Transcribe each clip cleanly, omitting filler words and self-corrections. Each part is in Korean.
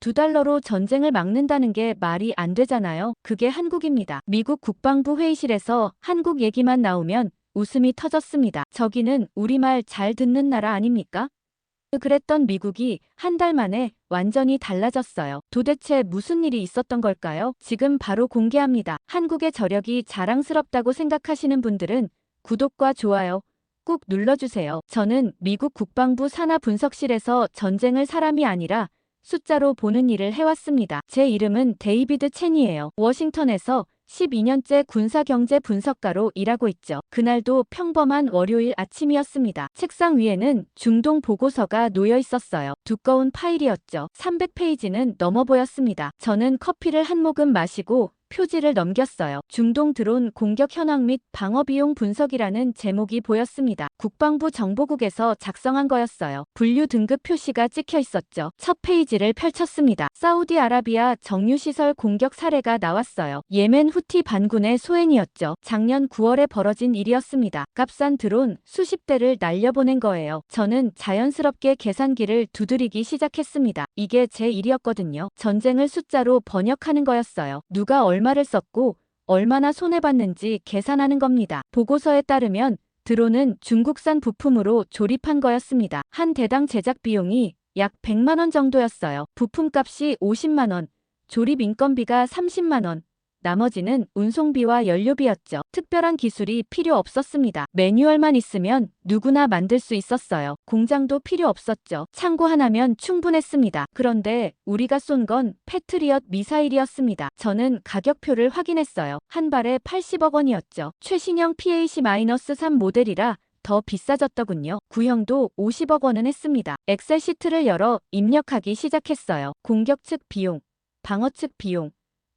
$2로 전쟁을 막는다는 게 말이 안 되잖아요. 그게 한국입니다. 미국 국방부 회의실에서 한국 얘기만 나오면 웃음이 터졌습니다. 저기는 우리말 잘 듣는 나라 아닙니까? 그랬던 미국이 한 달 만에 완전히 달라졌어요. 도대체 무슨 일이 있었던 걸까요? 지금 바로 공개합니다. 한국의 저력이 자랑스럽다고 생각하시는 분들은 구독과 좋아요 꾹 눌러주세요. 저는 미국 국방부 산하 분석실에서 전쟁을 사람이 아니라 숫자로 보는 일을 해왔습니다. 제 이름은 데이비드 첸이에요. 워싱턴에서 12년째 군사경제 분석가로 일하고 있죠. 그날도 평범한 월요일 아침이었습니다. 책상 위에는 중동 보고서가 놓여 있었어요. 두꺼운 파일이었죠. 300페이지는 넘어 보였습니다. 저는 커피를 한 모금 마시고 표지를 넘겼어요. 중동 드론 공격 현황 및 방어 비용 분석이라는 제목이 보였습니다. 국방부 정보국에서 작성한 거였어요. 분류 등급 표시가 찍혀 있었죠. 첫 페이지를 펼쳤습니다. 사우디아라비아 정유시설 공격 사례가 나왔어요. 예멘 후티 반군의 소행이었죠. 작년 9월에 벌어진 일이었습니다. 값싼 드론 수십 대를 날려보낸 거예요. 저는 자연스럽게 계산기를 두드리기 시작했습니다. 이게 제 일이었거든요. 전쟁을 숫자로 번역하는 거였어요. 누가 얼마를 썼고 얼마나 손해봤는지 계산하는 겁니다. 보고서에 따르면 드론은 중국산 부품으로 조립한 거였습니다. 한 대당 제작 비용이 약 100만 원 정도였어요. 부품값이 50만 원, 조립 인건비가 30만 원, 나머지는 운송비와 연료비였죠. 특별한 기술이 필요 없었습니다. 매뉴얼만 있으면 누구나 만들 수 있었어요. 공장도 필요 없었죠. 창고 하나면 충분했습니다. 그런데 우리가 쏜 건 패트리엇 미사일이었습니다. 저는 가격표를 확인했어요. 한 발에 80억 원이었죠. 최신형 PAC-3 모델이라 더 비싸졌더군요. 구형도 50억 원은 했습니다. 엑셀 시트를 열어 입력하기 시작했어요. 공격 측 비용, 방어 측 비용,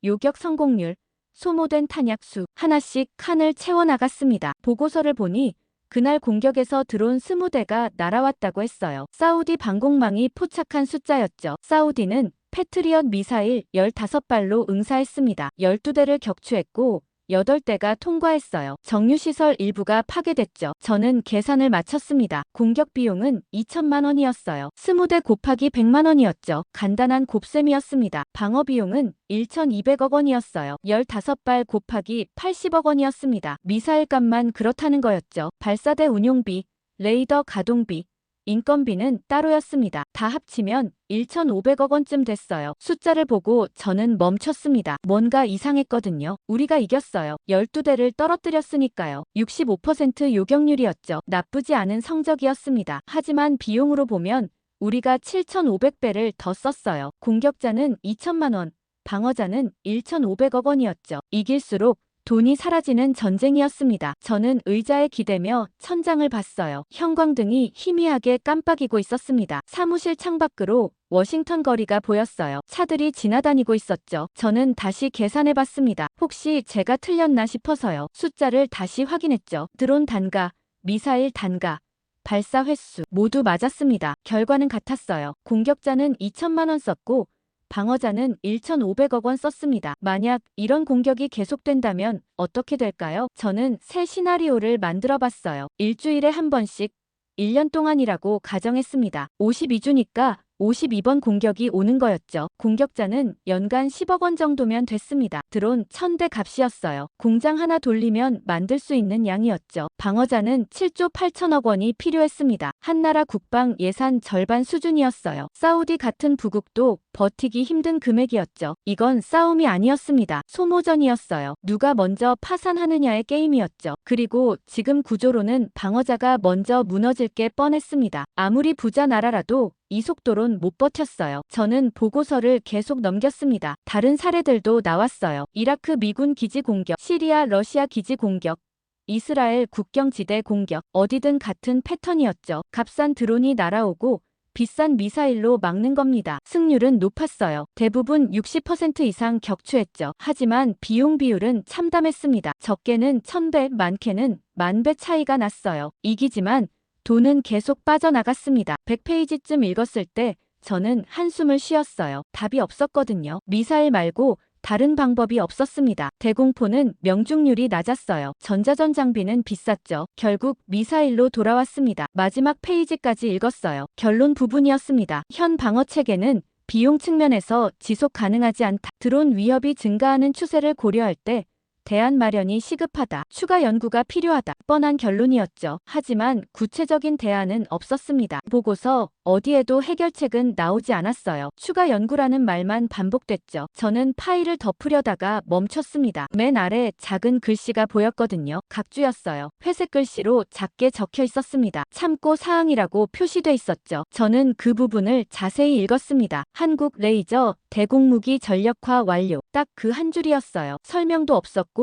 요격 성공률, 소모된 탄약수 하나씩 칸을 채워나갔습니다. 보고서를 보니 그날 공격에서 드론 20대가 날아왔다고 했어요. 사우디 방공망이 포착한 숫자였죠. 사우디는 패트리엇 미사일 15발로 응사했습니다. 12대를 격추했고 8대가 통과했어요. 정유시설 일부가 파괴됐죠. 저는 계산을 마쳤습니다. 공격 비용은 2천만 원이었어요. 20대 곱하기 100만 원이었죠. 간단한 곱셈이었습니다. 방어 비용은 1,200억 원이었어요. 15발 곱하기 80억 원이었습니다. 미사일 값만 그렇다는 거였죠. 발사대 운용비, 레이더 가동비, 인건비는 따로였습니다. 다 합치면 1,500억 원쯤 됐어요. 숫자를 보고 저는 멈췄습니다. 뭔가 이상했거든요. 우리가 이겼어요. 12대를 떨어뜨렸으니까요. 65% 요격률이었죠. 나쁘지 않은 성적이었습니다. 하지만 비용으로 보면 우리가 7,500배를 더 썼어요. 공격자는 2천만 원, 방어자는 1,500억 원이었죠. 이길수록 돈이 사라지는 전쟁이었습니다. 저는 의자에 기대며 천장을 봤어요. 형광등이 희미하게 깜빡이고 있었습니다. 사무실 창밖으로 워싱턴 거리가 보였어요. 차들이 지나다니고 있었죠. 저는 다시 계산해봤습니다. 혹시 제가 틀렸나 싶어서요. 숫자를 다시 확인했죠. 드론 단가, 미사일 단가, 발사 횟수 모두 맞았습니다. 결과는 같았어요. 공격자는 2천만 원 썼고 방어자는 1,500억 원 썼습니다. 만약 이런 공격이 계속된다면 어떻게 될까요? 저는 새 시나리오를 만들어 봤어요. 일주일에 한 번씩 1년 동안이라고 가정했습니다. 52주니까 52번 공격이 오는 거였죠. 공격자는 연간 10억 원 정도면 됐습니다. 드론 1,000대 값이었어요. 공장 하나 돌리면 만들 수 있는 양이었죠. 방어자는 7조 8천억 원이 필요했습니다. 한나라 국방 예산 절반 수준이었어요. 사우디 같은 부국도 버티기 힘든 금액이었죠. 이건 싸움이 아니었습니다. 소모전이었어요. 누가 먼저 파산하느냐의 게임이었죠. 그리고 지금 구조로는 방어자가 먼저 무너질 게 뻔했습니다. 아무리 부자 나라라도 이 속도론 못 버텼어요. 저는 보고서를 계속 넘겼습니다. 다른 사례들도 나왔어요. 이라크 미군 기지 공격, 시리아 러시아 기지 공격, 이스라엘 국경지대 공격, 어디든 같은 패턴이었죠. 값싼 드론이 날아오고 비싼 미사일로 막는 겁니다. 승률은 높았어요. 대부분 60% 이상 격추했죠. 하지만 비용 비율은 참담했습니다. 적게는 1,000배, 많게는 10,000배 차이가 났어요. 이기지만 돈은 계속 빠져나갔습니다. 100페이지쯤 읽었을 때 저는 한숨을 쉬었어요. 답이 없었거든요. 미사일 말고 다른 방법이 없었습니다. 대공포는 명중률이 낮았어요. 전자전 장비는 비쌌죠. 결국 미사일로 돌아왔습니다. 마지막 페이지까지 읽었어요. 결론 부분이었습니다. 현 방어 체계는 비용 측면에서 지속 가능하지 않다. 드론 위협이 증가하는 추세를 고려할 때 대안 마련이 시급하다. 추가 연구가 필요하다. 뻔한 결론이었죠. 하지만 구체적인 대안은 없었습니다. 보고서 어디에도 해결책은 나오지 않았어요. 추가 연구라는 말만 반복됐죠. 저는 파일을 덮으려다가 멈췄습니다. 맨 아래 작은 글씨가 보였거든요. 각주였어요. 회색 글씨로 작게 적혀 있었습니다. 참고 사항이라고 표시돼 있었죠. 저는 그 부분을 자세히 읽었습니다. 한국 레이저 대공무기 전력화 완료. 딱 그 한 줄이었어요. 설명도 없었고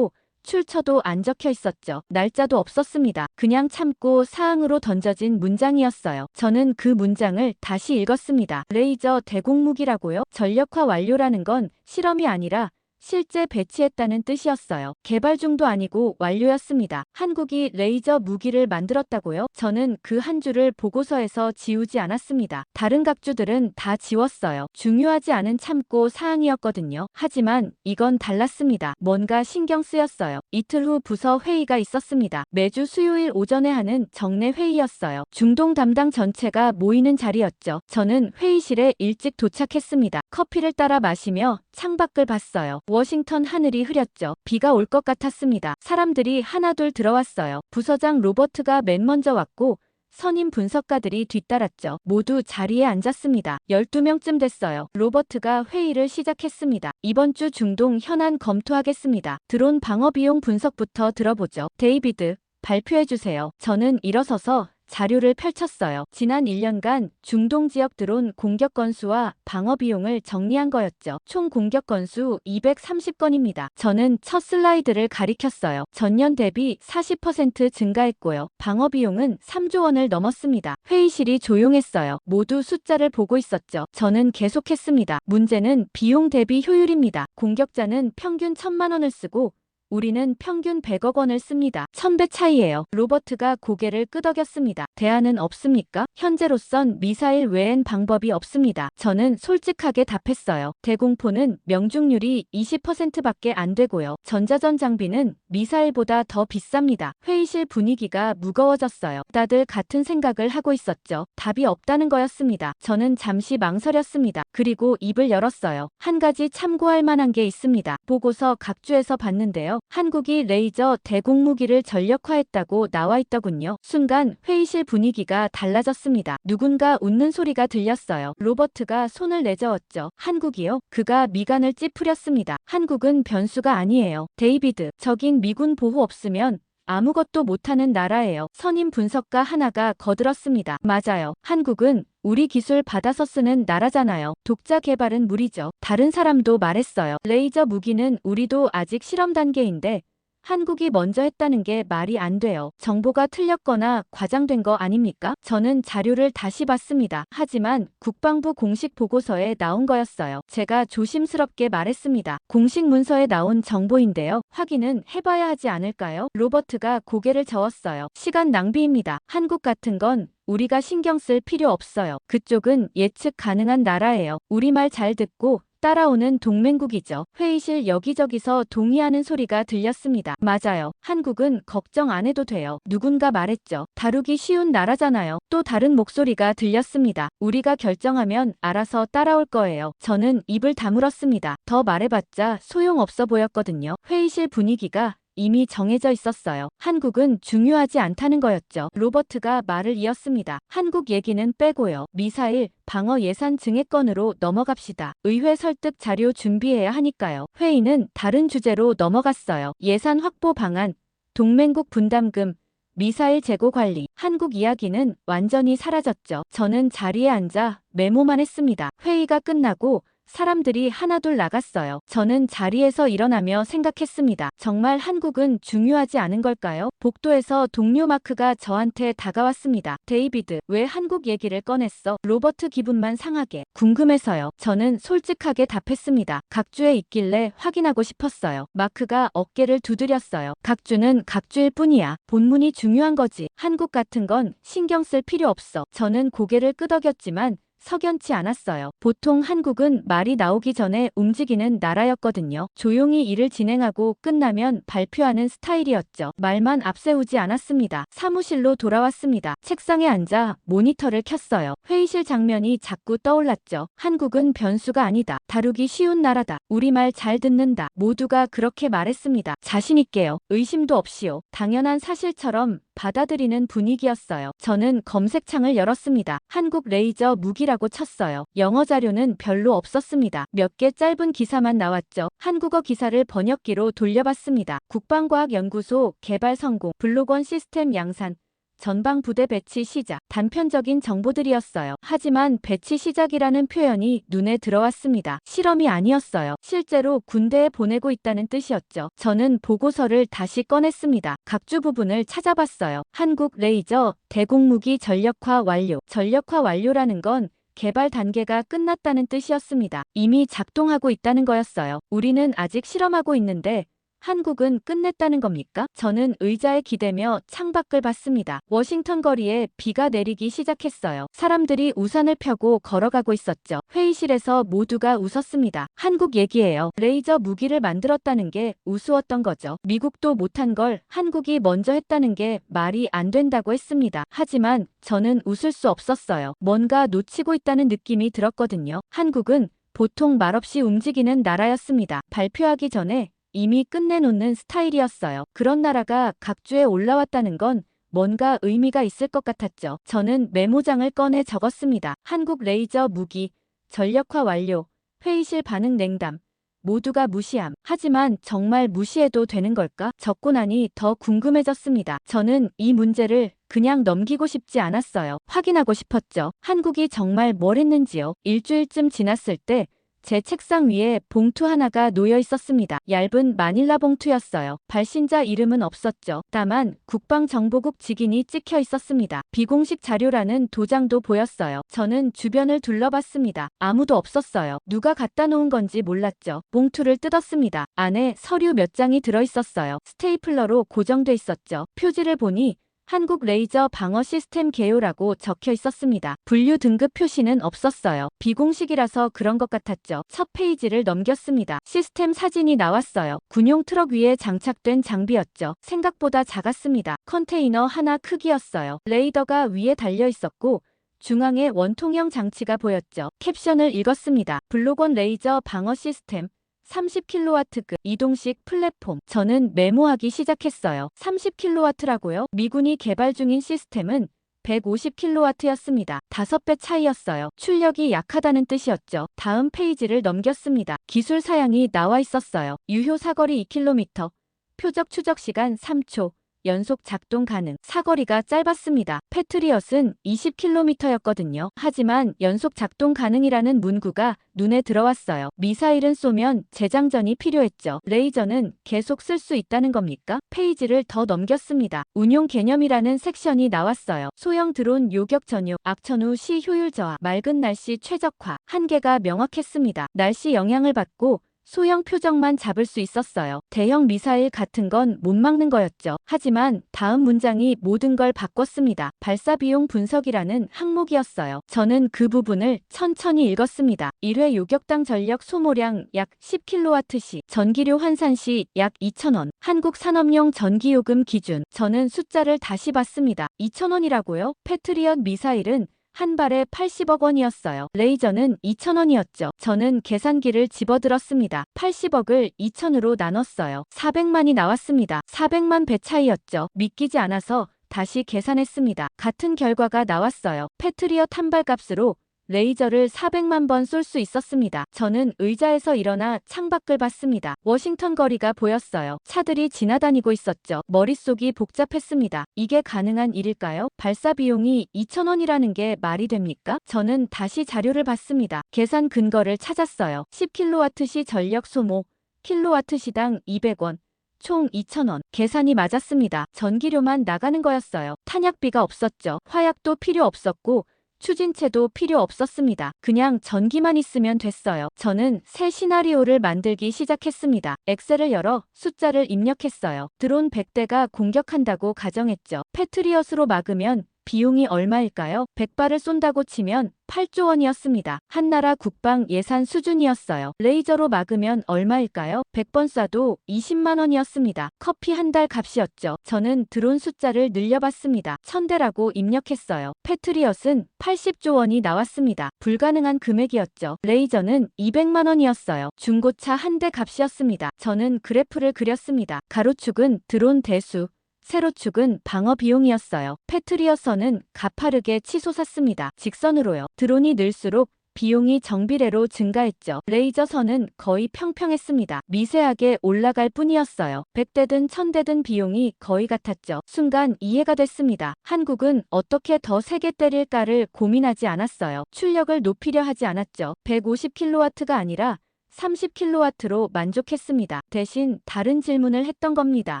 출처도 안 적혀 있었죠. 날짜도 없었습니다. 그냥 참고 사항으로 던져진 문장이었어요. 저는 그 문장을 다시 읽었습니다. 레이저 대공무기라고요? 전력화 완료라는 건 실험이 아니라 실제 배치했다는 뜻이었어요. 개발 중도 아니고 완료였습니다. 한국이 레이저 무기를 만들었다고요? 저는 그 한 줄을 보고서에서 지우지 않았습니다. 다른 각주들은 다 지웠어요. 중요하지 않은 참고 사항이었거든요. 하지만 이건 달랐습니다. 뭔가 신경 쓰였어요. 이틀 후 부서 회의가 있었습니다. 매주 수요일 오전에 하는 정례 회의였어요. 중동 담당 전체가 모이는 자리였죠. 저는 회의실에 일찍 도착했습니다. 커피를 따라 마시며 창밖을 봤어요. 워싱턴 하늘이 흐렸죠. 비가 올 것 같았습니다. 사람들이 하나둘 들어왔어요. 부서장 로버트가 맨 먼저 왔고 선임 분석가들이 뒤따랐죠. 모두 자리에 앉았습니다. 12명쯤 됐어요. 로버트가 회의를 시작했습니다. 이번 주 중동 현안 검토하겠습니다. 드론 방어 비용 분석부터 들어보죠. 데이비드, 발표해주세요. 저는 일어서서 자료를 펼쳤어요. 지난 1년간 중동 지역 드론 공격 건수와 방어 비용을 정리한 거였죠. 총 공격 건수 230건입니다. 저는 첫 슬라이드를 가리켰어요. 전년 대비 40% 증가했고요. 방어 비용은 3조 원을 넘었습니다. 회의실이 조용했어요. 모두 숫자를 보고 있었죠. 저는 계속했습니다. 문제는 비용 대비 효율입니다. 공격자는 평균 1,000만 원을 쓰고 우리는 평균 100억 원을 씁니다. 1000배 차이예요. 로버트가 고개를 끄덕였습니다. 대안은 없습니까? 현재로선 미사일 외엔 방법이 없습니다. 저는 솔직하게 답했어요. 대공포는 명중률이 20%밖에 안 되고요. 전자전 장비는 미사일보다 더 비쌉니다. 회의실 분위기가 무거워졌어요. 다들 같은 생각을 하고 있었죠. 답이 없다는 거였습니다. 저는 잠시 망설였습니다. 그리고 입을 열었어요. 한 가지 참고할 만한 게 있습니다. 보고서 각주에서 봤는데요. 한국이 레이저 대공무기를 전력화했다고 나와 있더군요. 순간 회의실 분위기가 달라졌습니다. 누군가 웃는 소리가 들렸어요. 로버트가 손을 내저었죠. 한국이요? 그가 미간을 찌푸렸습니다. 한국은 변수가 아니에요. 데이비드, 저긴 미군 보호 없으면 아무것도 못하는 나라예요. 선임 분석가 하나가 거들었습니다. 맞아요. 한국은 우리 기술 받아서 쓰는 나라잖아요. 독자 개발은 무리죠. 다른 사람도 말했어요. 레이저 무기는 우리도 아직 실험 단계인데 한국이 먼저 했다는 게 말이 안 돼요. 정보가 틀렸거나 과장된 거 아닙니까? 저는 자료를 다시 봤습니다. 하지만 국방부 공식 보고서에 나온 거였어요. 제가 조심스럽게 말했습니다. 공식 문서에 나온 정보인데요. 확인은 해봐야 하지 않을까요? 로버트가 고개를 저었어요. 시간 낭비입니다. 한국 같은 건 우리가 신경 쓸 필요 없어요. 그쪽은 예측 가능한 나라예요. 우리 말 잘 듣고 따라오는 동맹국이죠. 회의실 여기저기서 동의하는 소리가 들렸습니다. 맞아요. 한국은 걱정 안 해도 돼요. 누군가 말했죠. 다루기 쉬운 나라잖아요. 또 다른 목소리가 들렸습니다. 우리가 결정하면 알아서 따라올 거예요. 저는 입을 다물었습니다. 더 말해봤자 소용없어 보였거든요. 회의실 분위기가 이미 정해져 있었어요. 한국은 중요하지 않다는 거였죠. 로버트가 말을 이었습니다. 한국 얘기는 빼고요. 미사일, 방어 예산 증액건으로 넘어갑시다. 의회 설득 자료 준비해야 하니까요. 회의는 다른 주제로 넘어갔어요. 예산 확보 방안, 동맹국 분담금, 미사일 재고 관리. 한국 이야기는 완전히 사라졌죠. 저는 자리에 앉아 메모만 했습니다. 회의가 끝나고 사람들이 하나둘 나갔어요. 저는 자리에서 일어나며 생각했습니다. 정말 한국은 중요하지 않은 걸까요? 복도에서 동료 마크가 저한테 다가왔습니다. 데이비드, 왜 한국 얘기를 꺼냈어? 로버트 기분만 상하게. 궁금해서요. 저는 솔직하게 답했습니다. 각주에 있길래 확인하고 싶었어요. 마크가 어깨를 두드렸어요. 각주는 각주일 뿐이야. 본문이 중요한 거지. 한국 같은 건 신경 쓸 필요 없어. 저는 고개를 끄덕였지만 석연치 않았어요. 보통 한국은 말이 나오기 전에 움직이는 나라였거든요. 조용히 일을 진행하고 끝나면 발표하는 스타일이었죠. 말만 앞세우지 않았습니다. 사무실로 돌아왔습니다. 책상에 앉아 모니터를 켰어요. 회의실 장면이 자꾸 떠올랐죠. 한국은 변수가 아니다. 다루기 쉬운 나라다. 우리말 잘 듣는다. 모두가 그렇게 말했습니다. 자신 있게요. 의심도 없이요. 당연한 사실처럼 받아들이는 분위기였어요. 저는 검색창을 열었습니다. 한국 레이저 무기라고 쳤어요. 영어 자료는 별로 없었습니다. 몇 개 짧은 기사만 나왔죠. 한국어 기사를 번역기로 돌려봤습니다. 국방과학연구소 개발 성공, 블록원 시스템 양산, 전방 부대 배치 시작, 단편적인 정보들이었어요. 하지만 배치 시작이라는 표현이 눈에 들어왔습니다. 실험이 아니었어요. 실제로 군대에 보내고 있다는 뜻이었죠. 저는 보고서를 다시 꺼냈습니다. 각주 부분을 찾아봤어요. 한국 레이저 대공무기 전력화 완료. 전력화 완료라는 건 개발 단계가 끝났다는 뜻이었습니다. 이미 작동하고 있다는 거였어요. 우리는 아직 실험하고 있는데 한국은 끝냈다는 겁니까? 저는 의자에 기대며 창밖을 봤습니다. 워싱턴 거리에 비가 내리기 시작했어요. 사람들이 우산을 펴고 걸어가고 있었죠. 회의실에서 모두가 웃었습니다. 한국 얘기예요. 레이저 무기를 만들었다는 게 우스웠던 거죠. 미국도 못한 걸 한국이 먼저 했다는 게 말이 안 된다고 했습니다. 하지만 저는 웃을 수 없었어요. 뭔가 놓치고 있다는 느낌이 들었거든요. 한국은 보통 말없이 움직이는 나라였습니다. 발표하기 전에 이미 끝내놓는 스타일이었어요. 그런 나라가 각주에 올라왔다는 건 뭔가 의미가 있을 것 같았죠. 저는 메모장을 꺼내 적었습니다. 한국 레이저 무기, 전력화 완료, 회의실 반응 냉담, 모두가 무시함. 하지만 정말 무시해도 되는 걸까? 적고 나니 더 궁금해졌습니다. 저는 이 문제를 그냥 넘기고 싶지 않았어요. 확인하고 싶었죠. 한국이 정말 뭘 했는지요. 일주일쯤 지났을 때 제 책상 위에 봉투 하나가 놓여 있었습니다. 얇은 마닐라 봉투였어요. 발신자 이름은 없었죠. 다만 국방정보국 직인이 찍혀 있었습니다. 비공식 자료라는 도장도 보였어요. 저는 주변을 둘러봤습니다. 아무도 없었어요. 누가 갖다 놓은 건지 몰랐죠. 봉투를 뜯었습니다. 안에 서류 몇 장이 들어있었어요. 스테이플러로 고정돼 있었죠. 표지를 보니 한국 레이저 방어 시스템 개요라고 적혀 있었습니다. 분류 등급 표시는 없었어요. 비공식이라서 그런 것 같았죠. 첫 페이지를 넘겼습니다. 시스템 사진이 나왔어요. 군용 트럭 위에 장착된 장비였죠. 생각보다 작았습니다. 컨테이너 하나 크기였어요. 레이더가 위에 달려 있었고 중앙에 원통형 장치가 보였죠. 캡션을 읽었습니다. 블록원 레이저 방어 시스템 30kW급 이동식 플랫폼. 저는 메모하기 시작했어요. 30kW라고요? 미군이 개발 중인 시스템은 150kW였습니다. 5배 차이였어요. 출력이 약하다는 뜻이었죠. 다음 페이지를 넘겼습니다. 기술 사양이 나와 있었어요. 유효 사거리 2km, 표적 추적 시간 3초, 연속 작동 가능. 사거리가 짧았습니다. 패트리엇은 20km였거든요. 하지만 연속 작동 가능이라는 문구가 눈에 들어왔어요. 미사일은 쏘면 재장전이 필요했죠. 레이저는 계속 쓸 수 있다는 겁니까? 페이지를 더 넘겼습니다. 운용 개념이라는 섹션이 나왔어요. 소형 드론 요격 전용, 악천 후 시 효율 저하, 맑은 날씨 최적화. 한계가 명확했습니다. 날씨 영향을 받고 소형 표적만 잡을 수 있었어요. 대형 미사일 같은 건 못 막는 거였죠. 하지만 다음 문장이 모든 걸 바꿨습니다. 발사 비용 분석이라는 항목이었어요. 저는 그 부분을 천천히 읽었습니다. 1회 요격당 전력 소모량 약 10kW/시, 전기료 환산 시 약 2,000원, 한국 산업용 전기요금 기준. 저는 숫자를 다시 봤습니다. 2,000원이라고요? 패트리엇 미사일은 한 발에 80억 원이었어요. 레이저는 2,000원이었죠. 저는 계산기를 집어들었습니다. 80억을 2,000으로 나눴어요. 400만이 나왔습니다. 400만 배 차이였죠. 믿기지 않아서 다시 계산했습니다. 같은 결과가 나왔어요. 패트리엇 한 발 값으로 레이저를 400만 번 쏠 수 있었습니다. 저는 의자에서 일어나 창밖을 봤습니다. 워싱턴 거리가 보였어요. 차들이 지나다니고 있었죠. 머릿속이 복잡했습니다. 이게 가능한 일일까요? 발사 비용이 2,000원이라는 게 말이 됩니까? 저는 다시 자료를 봤습니다. 계산 근거를 찾았어요. 10kW시 전력 소모, 킬로와트시당 200원. 총 2,000원. 계산이 맞았습니다. 전기료만 나가는 거였어요. 탄약비가 없었죠. 화약도 필요 없었고 추진체도 필요 없었습니다. 그냥 전기만 있으면 됐어요. 저는 새 시나리오를 만들기 시작했습니다. 엑셀을 열어 숫자를 입력했어요. 드론 100대가 공격한다고 가정했죠. 패트리엇으로 막으면 비용이 얼마일까요? 100발을 쏜다고 치면 8조 원이었습니다. 한나라 국방 예산 수준이었어요. 레이저로 막으면 얼마일까요? 100번 쏴도 20만 원이었습니다. 커피 한 달 값이었죠. 저는 드론 숫자를 늘려봤습니다. 1000대라고 입력했어요. 패트리엇은 80조 원이 나왔습니다. 불가능한 금액이었죠. 레이저는 200만 원이었어요. 중고차 한 대 값이었습니다. 저는 그래프를 그렸습니다. 가로축은 드론 대수, 세로축은 방어 비용이었어요. 패트리어선은 가파르게 치솟았습니다. 직선으로요. 드론이 늘수록 비용이 정비례로 증가했죠. 레이저선은 거의 평평했습니다. 미세하게 올라갈 뿐이었어요. 100대든 1000대든 비용이 거의 같았죠. 순간 이해가 됐습니다. 한국은 어떻게 더 세게 때릴까를 고민하지 않았어요. 출력을 높이려 하지 않았죠. 150kW가 아니라 30kW로 만족했습니다. 대신 다른 질문을 했던 겁니다.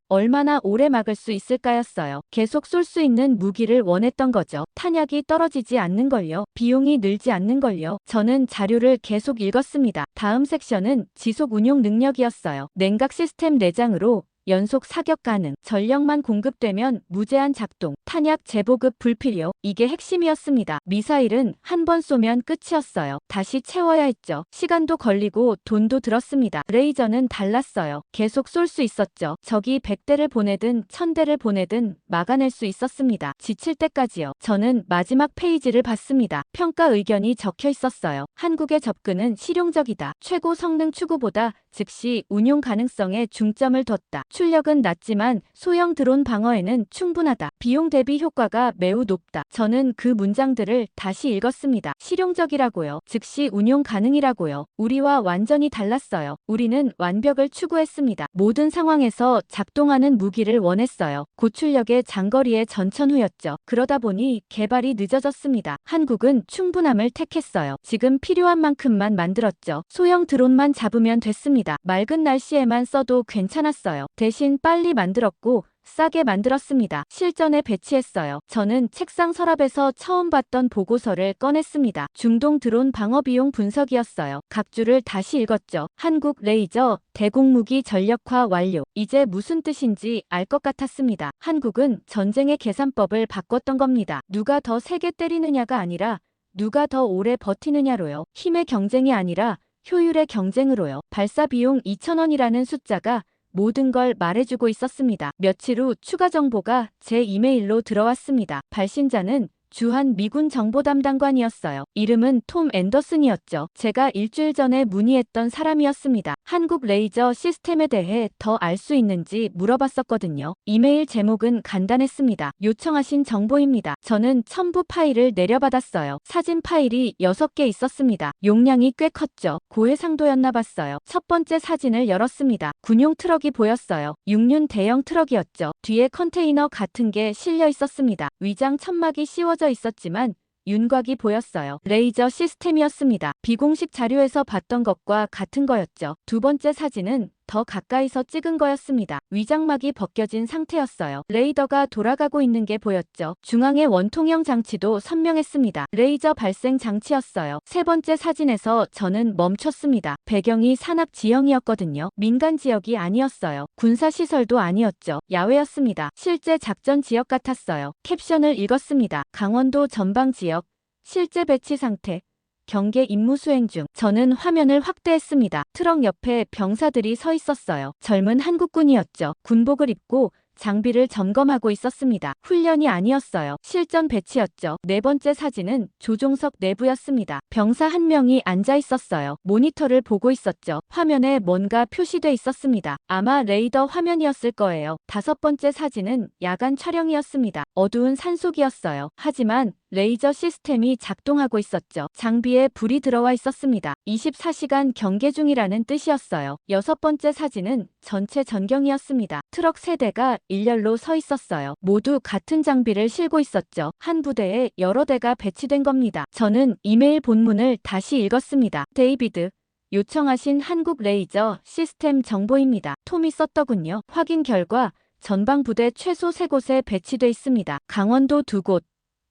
얼마나 오래 막을 수 있을까였어요. 계속 쏠 수 있는 무기를 원했던 거죠. 탄약이 떨어지지 않는 걸요. 비용이 늘지 않는 걸요. 저는 자료를 계속 읽었습니다. 다음 섹션은 지속 운용 능력이었어요. 냉각 시스템 내장으로 연속 사격 가능, 전력만 공급되면 무제한 작동, 탄약 재보급 불필요. 이게 핵심이었습니다. 미사일은 한 번 쏘면 끝이었어요. 다시 채워야 했죠. 시간도 걸리고 돈도 들었습니다. 레이저는 달랐어요. 계속 쏠 수 있었죠. 적이 100대를 보내든 1000대를 보내든 막아낼 수 있었습니다. 지칠 때까지요. 저는 마지막 페이지를 봤습니다. 평가 의견이 적혀 있었어요. 한국의 접근은 실용적이다. 최고 성능 추구보다 즉시 운용 가능성에 중점을 뒀다. 출력은 낮지만 소형 드론 방어에는 충분하다. 비용 대비 효과가 매우 높다. 저는 그 문장들을 다시 읽었습니다. 실용적이라고요. 즉시 운용 가능이라고요. 우리와 완전히 달랐어요. 우리는 완벽을 추구했습니다. 모든 상황에서 작동하는 무기를 원했어요. 고출력의 장거리의 전천후였죠. 그러다 보니 개발이 늦어졌습니다. 한국은 충분함을 택했어요. 지금 필요한 만큼만 만들었죠. 소형 드론만 잡으면 됐습니다. 맑은 날씨에만 써도 괜찮았어요. 대신 빨리 만들었고 싸게 만들었습니다. 실전에 배치했어요. 저는 책상 서랍에서 처음 봤던 보고서를 꺼냈습니다. 중동 드론 방어 비용 분석이었어요. 각주를 다시 읽었죠. 한국 레이저 대공무기 전력화 완료. 이제 무슨 뜻인지 알 것 같았습니다. 한국은 전쟁의 계산법을 바꿨던 겁니다. 누가 더 세게 때리느냐가 아니라 누가 더 오래 버티느냐로요. 힘의 경쟁이 아니라 효율의 경쟁으로요. 발사 비용 2,000원이라는 숫자가 모든 걸 말해주고 있었습니다. 며칠 후 추가 정보가 제 이메일로 들어왔습니다. 발신자는 주한 미군 정보담당관이었어요. 이름은 톰 앤더슨이었죠. 제가 일주일 전에 문의했던 사람이었습니다. 한국 레이저 시스템에 대해 더 알 수 있는지 물어봤었거든요. 이메일 제목은 간단했습니다. 요청하신 정보입니다. 저는 첨부 파일을 내려받았어요. 사진 파일이 6개 있었습니다. 용량이 꽤 컸죠. 고해상도였나 봤어요. 첫 번째 사진을 열었습니다. 군용 트럭이 보였어요. 6륜 대형 트럭이었죠. 뒤에 컨테이너 같은 게 실려 있었습니다. 위장 천막이 씌워져 있었지만 윤곽이 보였어요. 레이저 시스템이었습니다. 비공식 자료에서 봤던 것과 같은 거였죠. 두 번째 사진은 더 가까이서 찍은 거였습니다. 위장막이 벗겨진 상태였어요. 레이더가 돌아가고 있는 게 보였죠. 중앙의 원통형 장치도 선명했습니다. 레이저 발생 장치였어요. 세 번째 사진에서 저는 멈췄습니다. 배경이 산악 지형이었거든요. 민간 지역이 아니었어요. 군사시설도 아니었죠. 야외였습니다. 실제 작전 지역 같았어요. 캡션을 읽었습니다. 강원도 전방 지역, 실제 배치 상태. 경계 임무 수행 중. 저는 화면을 확대했습니다. 트럭 옆에 병사들이 서 있었어요. 젊은 한국군이었죠. 군복을 입고 장비를 점검하고 있었습니다. 훈련이 아니었어요. 실전 배치였죠. 네 번째 사진은 조종석 내부였습니다. 병사 한 명이 앉아 있었어요. 모니터를 보고 있었죠. 화면에 뭔가 표시돼 있었습니다. 아마 레이더 화면이었을 거예요. 다섯 번째 사진은 야간 촬영이었습니다. 어두운 산속이었어요. 하지만 레이저 시스템이 작동하고 있었죠. 장비에 불이 들어와 있었습니다. 24시간 경계 중이라는 뜻이었어요. 여섯 번째 사진은 전체 전경이었습니다. 트럭 3대가 일렬로 서 있었어요. 모두 같은 장비를 싣고 있었죠. 한 부대에 여러 대가 배치된 겁니다. 저는 이메일 본문을 다시 읽었습니다. 데이비드, 요청하신 한국 레이저 시스템 정보입니다. 톰이 썼더군요. 확인 결과 전방 부대 최소 3곳에 배치돼 있습니다. 강원도 2곳,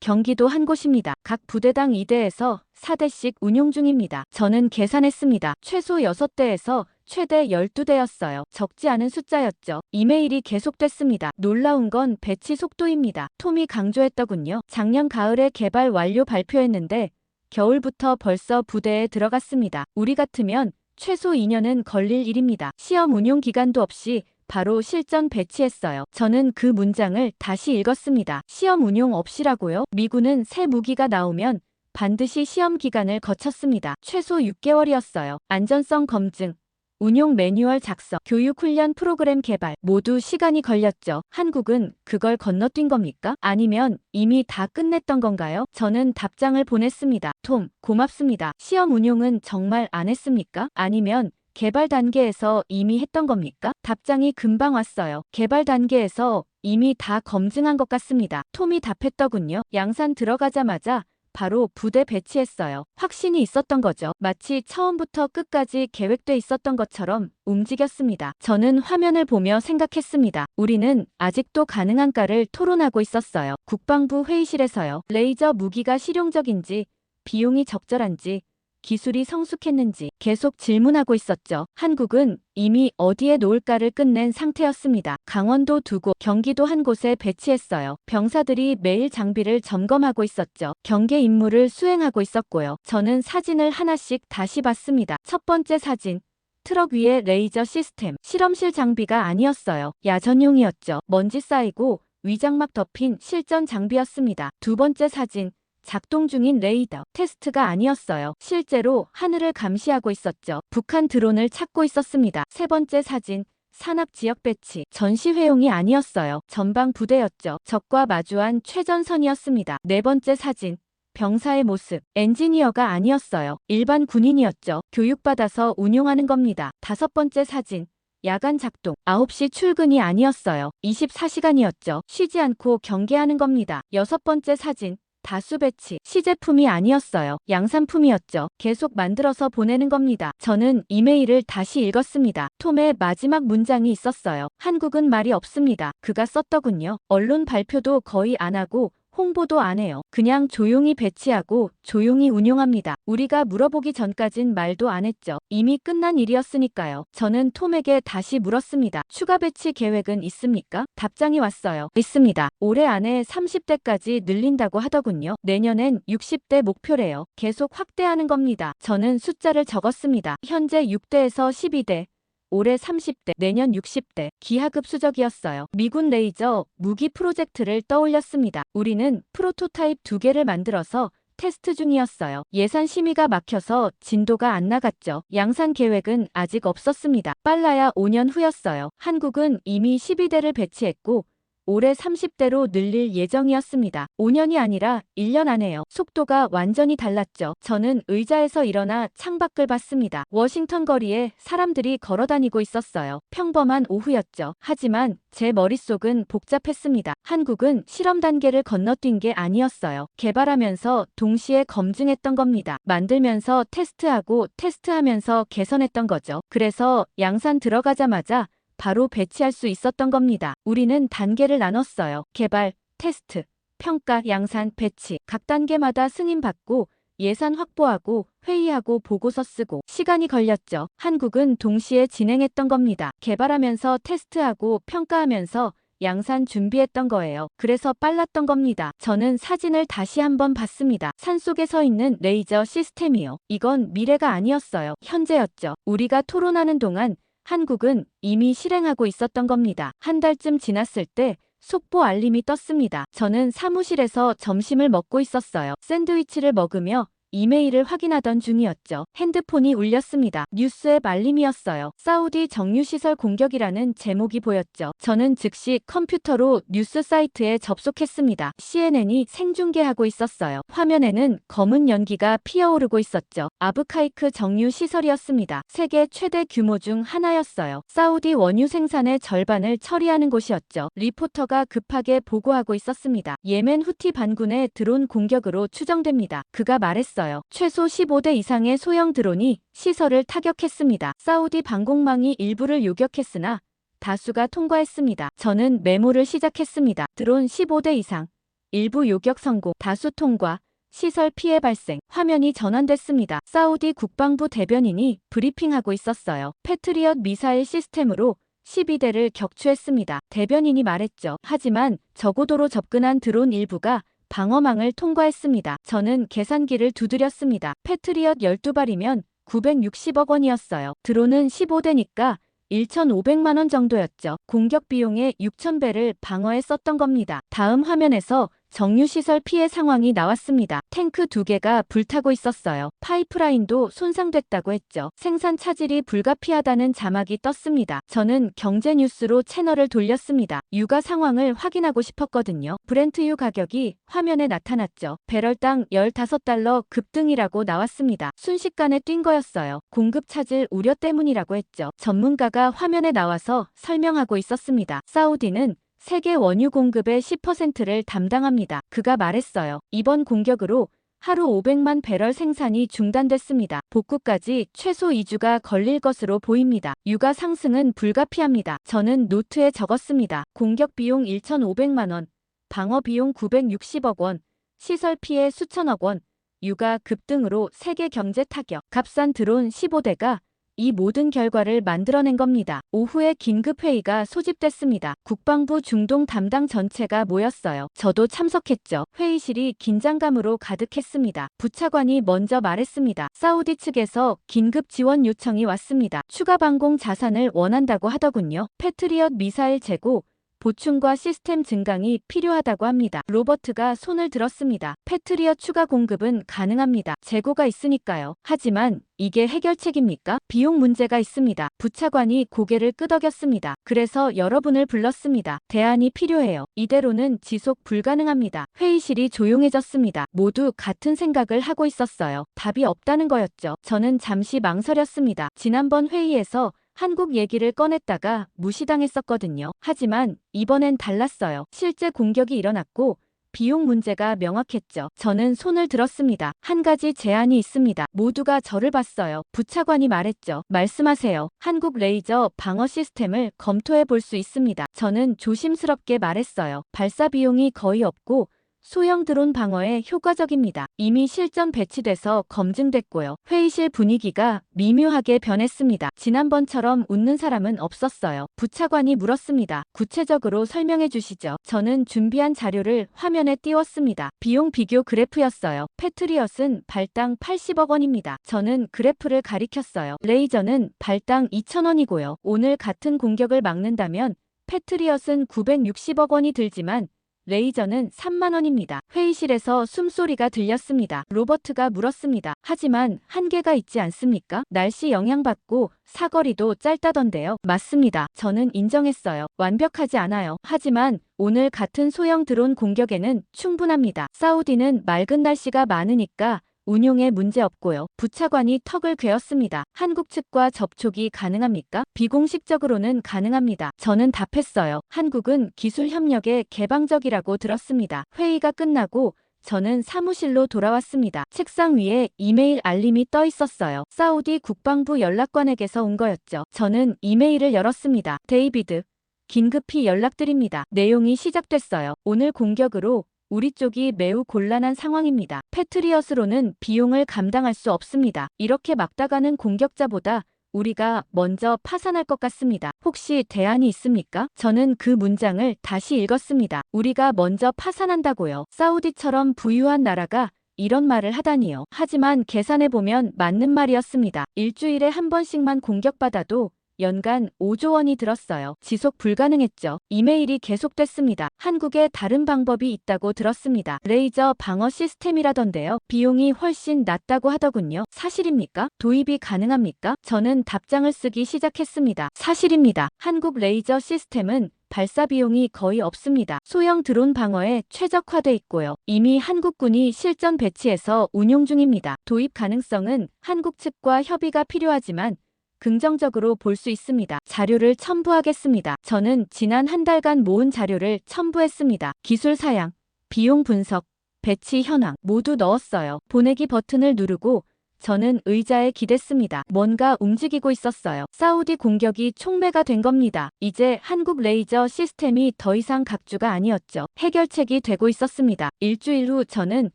경기도 한 곳입니다. 각 부대당 2대에서 4대씩 운용 중입니다. 저는 계산했습니다. 최소 6대에서 최대 12대였어요. 적지 않은 숫자였죠. 이메일이 계속됐습니다. 놀라운 건 배치 속도입니다. 톰이 강조했더군요. 작년 가을에 개발 완료 발표했는데 겨울부터 벌써 부대에 들어갔습니다. 우리 같으면 최소 2년은 걸릴 일입니다. 시험 운용 기간도 없이 바로 실전 배치했어요. 저는 그 문장을 다시 읽었습니다. 시험 운용 없이라고요? 미군은 새 무기가 나오면 반드시 시험 기간을 거쳤습니다. 최소 6개월이었어요. 안전성 검증, 운용 매뉴얼 작성, 교육 훈련 프로그램 개발 모두 시간이 걸렸죠. 한국은 그걸 건너뛴 겁니까? 아니면 이미 다 끝냈던 건가요? 저는 답장을 보냈습니다. 톰, 고맙습니다. 시험 운용은 정말 안 했습니까? 아니면 개발 단계에서 이미 했던 겁니까? 답장이 금방 왔어요. 개발 단계에서 이미 다 검증한 것 같습니다. 톰이 답했더군요. 양산 들어가자마자 바로 부대 배치했어요. 확신이 있었던 거죠. 마치 처음부터 끝까지 계획돼 있었던 것처럼 움직였습니다. 저는 화면을 보며 생각했습니다. 우리는 아직도 가능한가를 토론하고 있었어요. 국방부 회의실에서요. 레이저 무기가 실용적인지, 비용이 적절한지, 기술이 성숙했는지 계속 질문하고 있었죠. 한국은 이미 어디에 놓을까를 끝낸 상태였습니다. 강원도 2곳, 경기도 한 곳에 배치했어요. 병사들이 매일 장비를 점검하고 있었죠. 경계 임무를 수행하고 있었고요. 저는 사진을 하나씩 다시 봤습니다. 첫 번째 사진. 트럭 위에 레이저 시스템. 실험실 장비가 아니었어요. 야전용이었죠. 먼지 쌓이고 위장막 덮인 실전 장비였습니다. 두 번째 사진. 작동 중인 레이더. 테스트가 아니었어요. 실제로 하늘을 감시하고 있었죠. 북한 드론을 찾고 있었습니다. 세 번째 사진. 산악 지역 배치. 전시회용이 아니었어요. 전방 부대였죠. 적과 마주한 최전선이었습니다. 네 번째 사진. 병사의 모습. 엔지니어가 아니었어요. 일반 군인이었죠. 교육받아서 운용하는 겁니다. 다섯 번째 사진. 야간 작동. 9시 출근이 아니었어요. 24시간이었죠. 쉬지 않고 경계하는 겁니다. 여섯 번째 사진. 다수 배치. 시제품이 아니었어요. 양산품이었죠. 계속 만들어서 보내는 겁니다. 저는 이메일을 다시 읽었습니다. 톰의 마지막 문장이 있었어요. 한국은 말이 없습니다. 그가 썼더군요. 언론 발표도 거의 안 하고 홍보도 안 해요. 그냥 조용히 배치하고 조용히 운용합니다. 우리가 물어보기 전까진 말도 안 했죠. 이미 끝난 일이었으니까요. 저는 톰에게 다시 물었습니다. 추가 배치 계획은 있습니까? 답장이 왔어요. 있습니다. 올해 안에 30대까지 늘린다고 하더군요. 내년엔 60대 목표래요. 계속 확대하는 겁니다. 저는 숫자를 적었습니다. 현재 6대에서 12대. 올해 30대, 내년 60대, 기하급수적이었어요. 미군 레이저 무기 프로젝트를 떠올렸습니다. 우리는 프로토타입 2개를 만들어서 테스트 중이었어요. 예산 심의가 막혀서 진도가 안 나갔죠. 양산 계획은 아직 없었습니다. 빨라야 5년 후였어요. 한국은 이미 12대를 배치했고 올해 30대로 늘릴 예정이었습니다. 5년이 아니라 1년 안에요. 속도가 완전히 달랐죠. 저는 의자에서 일어나 창밖을 봤습니다. 워싱턴 거리에 사람들이 걸어다니고 있었어요. 평범한 오후였죠. 하지만 제 머릿속은 복잡했습니다. 한국은 실험 단계를 건너뛴 게 아니었어요. 개발하면서 동시에 검증했던 겁니다. 만들면서 테스트하고 테스트하면서 개선했던 거죠. 그래서 양산 들어가자마자 바로 배치할 수 있었던 겁니다. 우리는 단계를 나눴어요. 개발, 테스트, 평가, 양산, 배치. 각 단계마다 승인받고 예산 확보하고 회의하고 보고서 쓰고 시간이 걸렸죠. 한국은 동시에 진행했던 겁니다. 개발하면서 테스트하고 평가하면서 양산 준비했던 거예요. 그래서 빨랐던 겁니다. 저는 사진을 다시 한번 봤습니다. 산속에 서 있는 레이저 시스템이요. 이건 미래가 아니었어요. 현재였죠. 우리가 토론하는 동안 한국은 이미 실행하고 있었던 겁니다. 한 달쯤 지났을 때 속보 알림이 떴습니다. 저는 사무실에서 점심을 먹고 있었어요. 샌드위치를 먹으며 이메일을 확인하던 중이었죠. 핸드폰이 울렸습니다. 뉴스앱 알림이었어요. 사우디 정유시설 공격이라는 제목이 보였죠. 저는 즉시 컴퓨터로 뉴스 사이트에 접속했습니다. CNN이 생중계하고 있었어요. 화면에는 검은 연기가 피어오르고 있었죠. 아브카이크 정유시설이었습니다. 세계 최대 규모 중 하나였어요. 사우디 원유 생산의 절반을 처리하는 곳이었죠. 리포터가 급하게 보고하고 있었습니다. 예멘 후티 반군의 드론 공격으로 추정됩니다. 그가 말했어요. 최소 15대 이상의 소형 드론이 시설을 타격했습니다. 사우디 방공망이 일부를 요격했으나 다수가 통과했습니다. 저는 메모를 시작했습니다. 드론 15대 이상. 일부 요격 성공, 다수 통과, 시설 피해 발생, 화면이 전환됐습니다. 사우디 국방부 대변인이 브리핑하고 있었어요. 패트리엇 미사일 시스템으로 12대를 격추했습니다. 대변인이 말했죠. 하지만 저고도로 접근한 드론 일부가 방어망을 통과했습니다. 저는 계산기를 두드렸습니다. 패트리엇 12발이면 960억 원이었어요. 드론은 15대니까 1,500만 원 정도였죠. 공격 비용의 6,000배를 방어에 썼던 겁니다. 다음 화면에서 정유시설 피해 상황이 나왔습니다. 탱크 2개가 불타고 있었어요. 파이프라인도 손상됐다고 했죠. 생산 차질이 불가피하다는 자막이 떴습니다. 저는 경제뉴스로 채널을 돌렸습니다. 유가 상황을 확인하고 싶었거든요. 브렌트유 가격이 화면에 나타났죠. 배럴당 15달러 급등이라고 나왔습니다. 순식간에 뛴 거였어요. 공급 차질 우려 때문이라고 했죠. 전문가가 화면에 나와서 설명하고 있었습니다. 사우디는 세계 원유 공급의 10%를 담당합니다. 그가 말했어요. 이번 공격으로 하루 500만 배럴 생산이 중단됐습니다. 복구까지 최소 2주가 걸릴 것으로 보입니다. 유가 상승은 불가피합니다. 저는 노트에 적었습니다. 공격 비용 1,500만 원, 방어 비용 960억 원, 시설 피해 수천억 원, 유가 급등으로 세계 경제 타격, 값싼 드론 15대가 이 모든 결과를 만들어낸 겁니다. 오후에 긴급회의가 소집됐습니다. 국방부 중동 담당 전체가 모였어요. 저도 참석했죠. 회의실이 긴장감으로 가득했습니다. 부차관이 먼저 말했습니다. 사우디 측에서 긴급 지원 요청이 왔습니다. 추가 방공 자산을 원한다고 하더군요. 패트리엇 미사일 재고, 보충과 시스템 증강이 필요하다고 합니다. 로버트가 손을 들었습니다. 패트리엇 추가 공급은 가능합니다. 재고가 있으니까요. 하지만 이게 해결책입니까? 비용 문제가 있습니다. 부차관이 고개를 끄덕였습니다. 그래서 여러분을 불렀습니다. 대안이 필요해요. 이대로는 지속 불가능합니다. 회의실이 조용해졌습니다. 모두 같은 생각을 하고 있었어요. 답이 없다는 거였죠. 저는 잠시 망설였습니다. 지난번 회의에서 한국 얘기를 꺼냈다가 무시당했었거든요. 하지만 이번엔 달랐어요. 실제 공격이 일어났고 비용 문제가 명확했죠. 저는 손을 들었습니다. 한 가지 제안이 있습니다. 모두가 저를 봤어요. 부차관이 말했죠. 말씀하세요. 한국 레이저 방어 시스템을 검토해 볼 수 있습니다. 저는 조심스럽게 말했어요. 발사 비용이 거의 없고 소형 드론 방어에 효과적입니다. 이미 실전 배치돼서 검증됐고요. 회의실 분위기가 미묘하게 변했습니다. 지난번처럼 웃는 사람은 없었어요. 부차관이 물었습니다. 구체적으로 설명해 주시죠. 저는 준비한 자료를 화면에 띄웠습니다. 비용 비교 그래프였어요. 패트리엇은 발당 80억 원입니다. 저는 그래프를 가리켰어요. 레이저는 발당 2,000원이고요. 오늘 같은 공격을 막는다면 패트리엇은 960억 원이 들지만 레이저는 3만 원입니다. 회의실에서 숨소리가 들렸습니다. 로버트가 물었습니다. 하지만 한계가 있지 않습니까? 날씨 영향받고 사거리도 짧다던데요. 맞습니다. 저는 인정했어요. 완벽하지 않아요. 하지만 오늘 같은 소형 드론 공격에는 충분합니다. 사우디는 맑은 날씨가 많으니까 운용에 문제 없고요. 부차관이 턱을 괴었습니다. 한국 측과 접촉이 가능합니까? 비공식적으로는 가능합니다. 저는 답했어요. 한국은 기술 협력에 개방적이라고 들었습니다. 회의가 끝나고 저는 사무실로 돌아왔습니다. 책상 위에 이메일 알림이 떠 있었어요. 사우디 국방부 연락관에게서 온 거였죠. 저는 이메일을 열었습니다. 데이비드, 긴급히 연락드립니다. 내용이 시작됐어요. 오늘 공격으로 우리 쪽이 매우 곤란한 상황입니다. 패트리엇으로는 비용을 감당할 수 없습니다. 이렇게 막다가는 공격자보다 우리가 먼저 파산할 것 같습니다. 혹시 대안이 있습니까? 저는 그 문장을 다시 읽었습니다. 우리가 먼저 파산한다고요. 사우디처럼 부유한 나라가 이런 말을 하다니요. 하지만 계산해보면 맞는 말이었습니다. 일주일에 한 번씩만 공격받아도 연간 5조 원이 들었어요. 지속 불가능했죠. 이메일이 계속됐습니다. 한국에 다른 방법이 있다고 들었습니다. 레이저 방어 시스템이라던데요. 비용이 훨씬 낮다고 하더군요. 사실입니까? 도입이 가능합니까? 저는 답장을 쓰기 시작했습니다. 사실입니다. 한국 레이저 시스템은 발사 비용이 거의 없습니다. 소형 드론 방어에 최적화돼 있고요. 이미 한국군이 실전 배치해서 운용 중입니다. 도입 가능성은 한국 측과 협의가 필요하지만 긍정적으로 볼 수 있습니다. 자료를 첨부하겠습니다. 저는 지난 한 달간 모은 자료를 첨부했습니다. 기술 사양, 비용 분석, 배치 현황 모두 넣었어요. 보내기 버튼을 누르고 저는 의자에 기댔습니다. 뭔가 움직이고 있었어요. 사우디 공격이 촉매가 된 겁니다. 이제 한국 레이저 시스템이 더 이상 각주가 아니었죠. 해결책이 되고 있었습니다. 일주일 후 저는